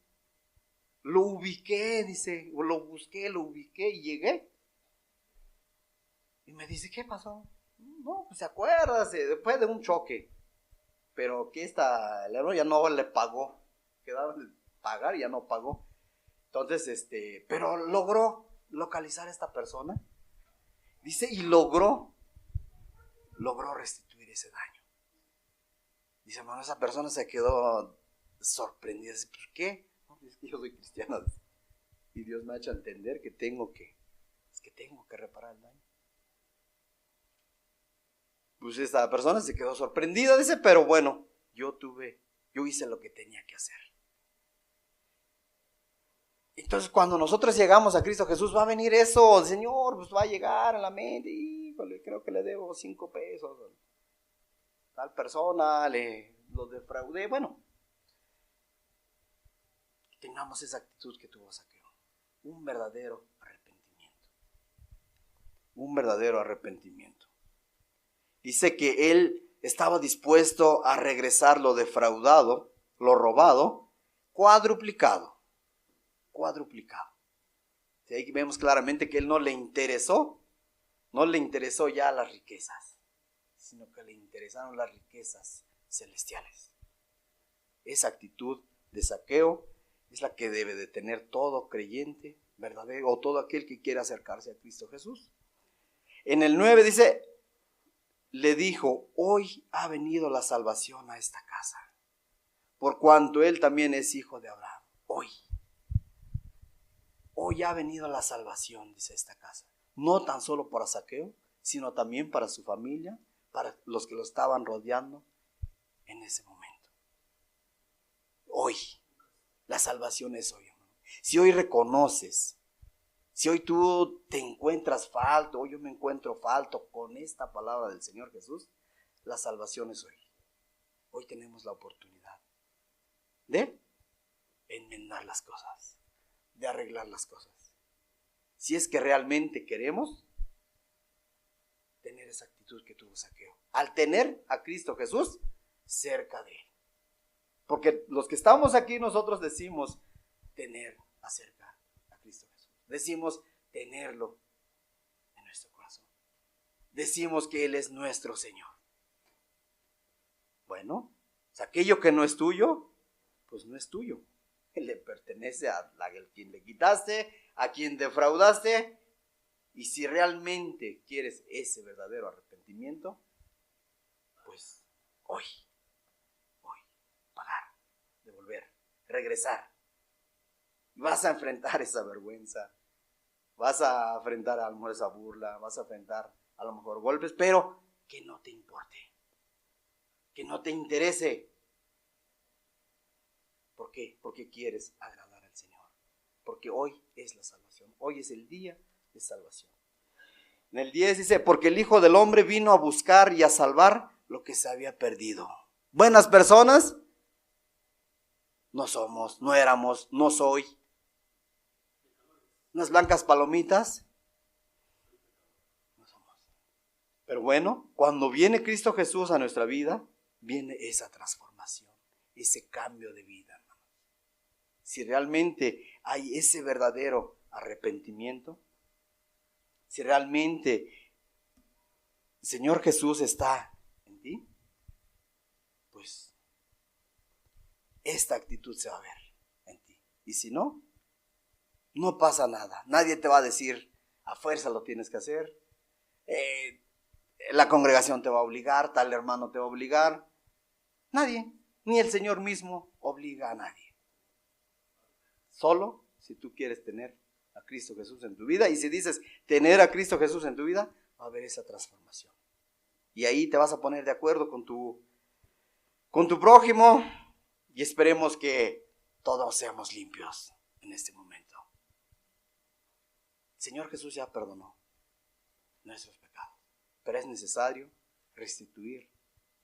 Lo ubiqué, dice, lo busqué, lo ubiqué y llegué. Y me dice, ¿qué pasó? No, pues se acuerda, después de un choque. Pero que el hermano ya no le pagó. Quedaba de pagar y ya no pagó. Entonces, pero logró localizar a esta persona. Dice, y logró restituir ese daño. Dice, hermano, esa persona se quedó sorprendida. Dice, ¿por qué? No, es que yo soy cristiano. Y Dios me ha hecho entender que tengo que reparar el daño. Pues esta persona se quedó sorprendida, dice, pero bueno, yo hice lo que tenía que hacer. Entonces cuando nosotros llegamos a Cristo Jesús va a venir eso, Señor, pues va a llegar a la mente, híjole, creo que le debo 5 pesos, tal persona, lo defraudé, bueno. Tengamos esa actitud que tuvo Zaqueo, un verdadero arrepentimiento. Un verdadero arrepentimiento. Dice que él estaba dispuesto a regresar lo defraudado, lo robado, cuadruplicado. Y ahí vemos claramente que él no le interesó ya las riquezas, sino que le interesaron las riquezas celestiales. Esa actitud de Zaqueo es la que debe de tener todo creyente verdadero o todo aquel que quiera acercarse a Cristo Jesús. En el 9 dice, le dijo, hoy ha venido la salvación a esta casa, por cuanto él también es hijo de Abraham. Hoy ha venido la salvación, dice esta casa. No tan solo para Zaqueo, sino también para su familia, para los que lo estaban rodeando en ese momento. Hoy, la salvación es hoy, hermano. Si hoy reconoces, si hoy tú te encuentras falto, hoy yo me encuentro falto con esta palabra del Señor Jesús, la salvación es hoy. Hoy tenemos la oportunidad de enmendar las cosas, de arreglar las cosas. Si es que realmente queremos tener esa actitud que tuvo Zaqueo, al tener a Cristo Jesús cerca de él. Porque los que estamos aquí, nosotros decimos tener acerca a Cristo Jesús. Decimos tenerlo en nuestro corazón. Decimos que Él es nuestro Señor. Bueno, aquello que no es tuyo, pues no es tuyo. Le pertenece a quien le quitaste, a quien defraudaste. Y si realmente quieres ese verdadero arrepentimiento, pues hoy, pagar, devolver, regresar. Vas a enfrentar esa vergüenza, vas a enfrentar a lo mejor esa burla, vas a enfrentar a lo mejor golpes, pero que no te importe, que no te interese. ¿Por qué? Porque quieres agradar al Señor. Porque hoy es la salvación, hoy es el día de salvación. En el 10 dice, porque el Hijo del Hombre vino a buscar y a salvar lo que se había perdido. Buenas personas no somos, no éramos, no soy. Unas blancas palomitas no somos. Pero bueno, cuando viene Cristo Jesús a nuestra vida, viene esa transformación, ese cambio de vida. Si realmente hay ese verdadero arrepentimiento, si realmente el Señor Jesús está en ti, pues esta actitud se va a ver en ti. Y si no, no pasa nada. Nadie te va a decir, a fuerza lo tienes que hacer. La congregación te va a obligar, tal hermano te va a obligar. Nadie, ni el Señor mismo obliga a nadie. Solo si tú quieres tener a Cristo Jesús en tu vida. Y si dices tener a Cristo Jesús en tu vida, va a haber esa transformación. Y ahí te vas a poner de acuerdo con tu prójimo. Y esperemos que todos seamos limpios en este momento. El Señor Jesús ya perdonó nuestros pecados. Pero es necesario restituir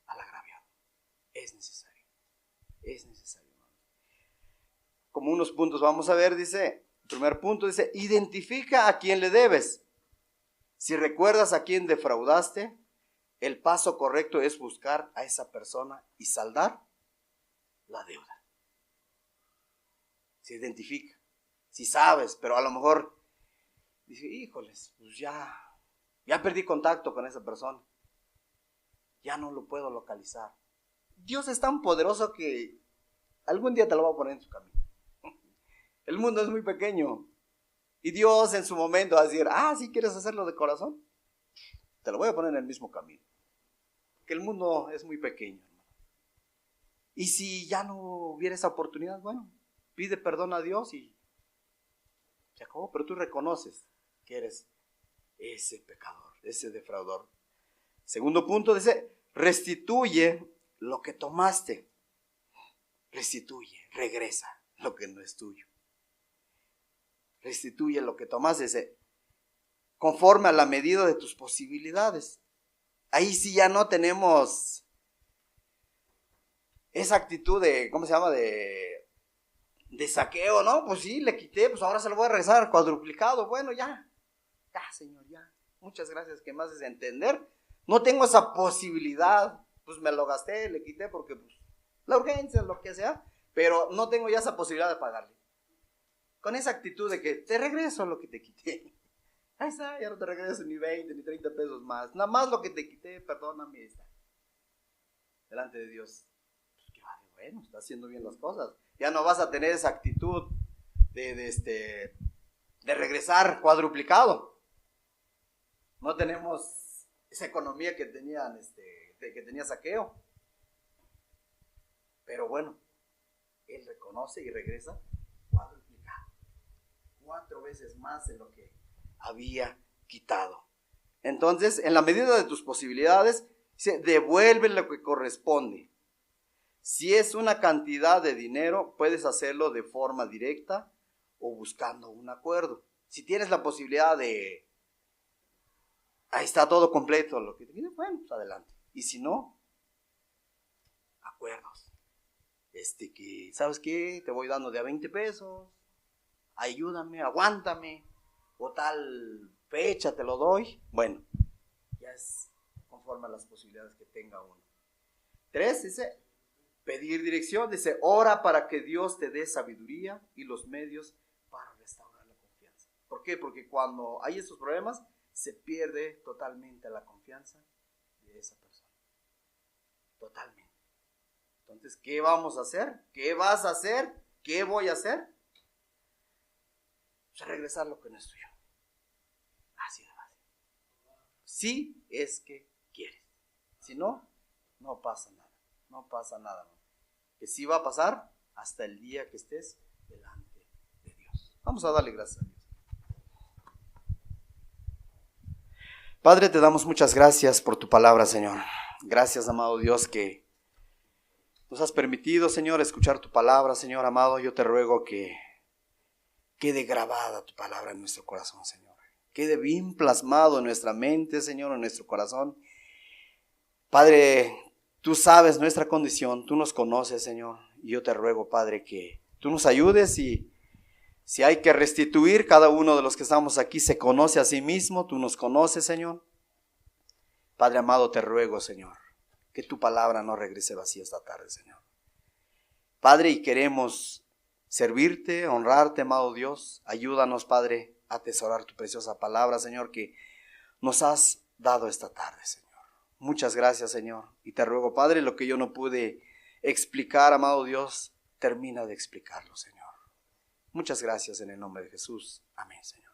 al agraviado. Es necesario. Es necesario. Como unos puntos vamos a ver, dice, el primer punto dice, identifica a quién le debes. Si recuerdas a quién defraudaste, el paso correcto es buscar a esa persona y saldar la deuda. Se identifica, si sabes, pero a lo mejor dice, híjoles, pues ya perdí contacto con esa persona, ya no lo puedo localizar. Dios es tan poderoso que algún día te lo va a poner en su camino. El mundo es muy pequeño y Dios en su momento va a decir, ¿sí quieres hacerlo de corazón? Te lo voy a poner en el mismo camino. Que el mundo es muy pequeño. Y si ya no hubiera esa oportunidad, bueno, pide perdón a Dios y se acabó. Pero tú reconoces que eres ese pecador, ese defraudador. Segundo punto dice, restituye lo que tomaste. Restituye, regresa lo que no es tuyo. Restituye lo que tomaste, dice, conforme a la medida de tus posibilidades. Ahí sí ya no tenemos esa actitud de, ¿cómo se llama? De saqueo, ¿no? Pues sí, le quité, pues ahora se lo voy a regresar cuadruplicado. Bueno, ya, Señor, ya. Muchas gracias que me haces entender. No tengo esa posibilidad, pues me lo gasté, le quité porque pues, la urgencia, lo que sea, pero no tengo ya esa posibilidad de pagarle. Con esa actitud de que te regreso lo que te quité. Ahí está, ya no te regreso ni 20 ni 30 pesos más. Nada más lo que te quité, perdóname, ahí está. Delante de Dios. Pues que vale, bueno, está haciendo bien las cosas. Ya no vas a tener esa actitud de regresar cuadruplicado. No tenemos esa economía que tenían, que tenía Zaqueo. Pero bueno, él reconoce y regresa cuadruplicado. 4 veces más de lo que había quitado. Entonces, en la medida de tus posibilidades, devuelve lo que corresponde. Si es una cantidad de dinero, puedes hacerlo de forma directa o buscando un acuerdo. Si tienes la posibilidad de, ahí está todo completo, lo que te quede, bueno, pues adelante. Y si no, acuerdos. Que, ¿sabes qué? Te voy dando de a 20 pesos. ayúdame, aguántame, o tal fecha te lo doy. Bueno, ya es conforme a las posibilidades que tenga uno. 3, dice, pedir dirección. Dice, ora para que Dios te dé sabiduría y los medios para restaurar la confianza. ¿Por qué? Porque cuando hay esos problemas, se pierde totalmente la confianza de esa persona. Totalmente. Entonces, ¿qué vamos a hacer? ¿Qué vas a hacer? ¿Qué voy a hacer? Pues regresar lo que no es tuyo. Así de fácil. Si es que quieres. Si no, no pasa nada. No pasa nada. Que sí va a pasar hasta el día que estés delante de Dios. Vamos a darle gracias a Dios. Padre, te damos muchas gracias por tu palabra, Señor. Gracias, amado Dios, que nos has permitido, Señor, escuchar tu palabra, Señor amado. Yo te ruego que quede grabada tu palabra en nuestro corazón, Señor. Quede bien plasmado en nuestra mente, Señor, en nuestro corazón. Padre, tú sabes nuestra condición, tú nos conoces, Señor. Y yo te ruego, Padre, que tú nos ayudes y si hay que restituir, cada uno de los que estamos aquí se conoce a sí mismo, tú nos conoces, Señor. Padre amado, te ruego, Señor, que tu palabra no regrese vacía esta tarde, Señor. Padre, y queremos servirte, honrarte, amado Dios. Ayúdanos, Padre, a atesorar tu preciosa palabra, Señor, que nos has dado esta tarde, Señor. Muchas gracias, Señor. Y te ruego, Padre, lo que yo no pude explicar, amado Dios, termina de explicarlo, Señor. Muchas gracias en el nombre de Jesús. Amén, Señor.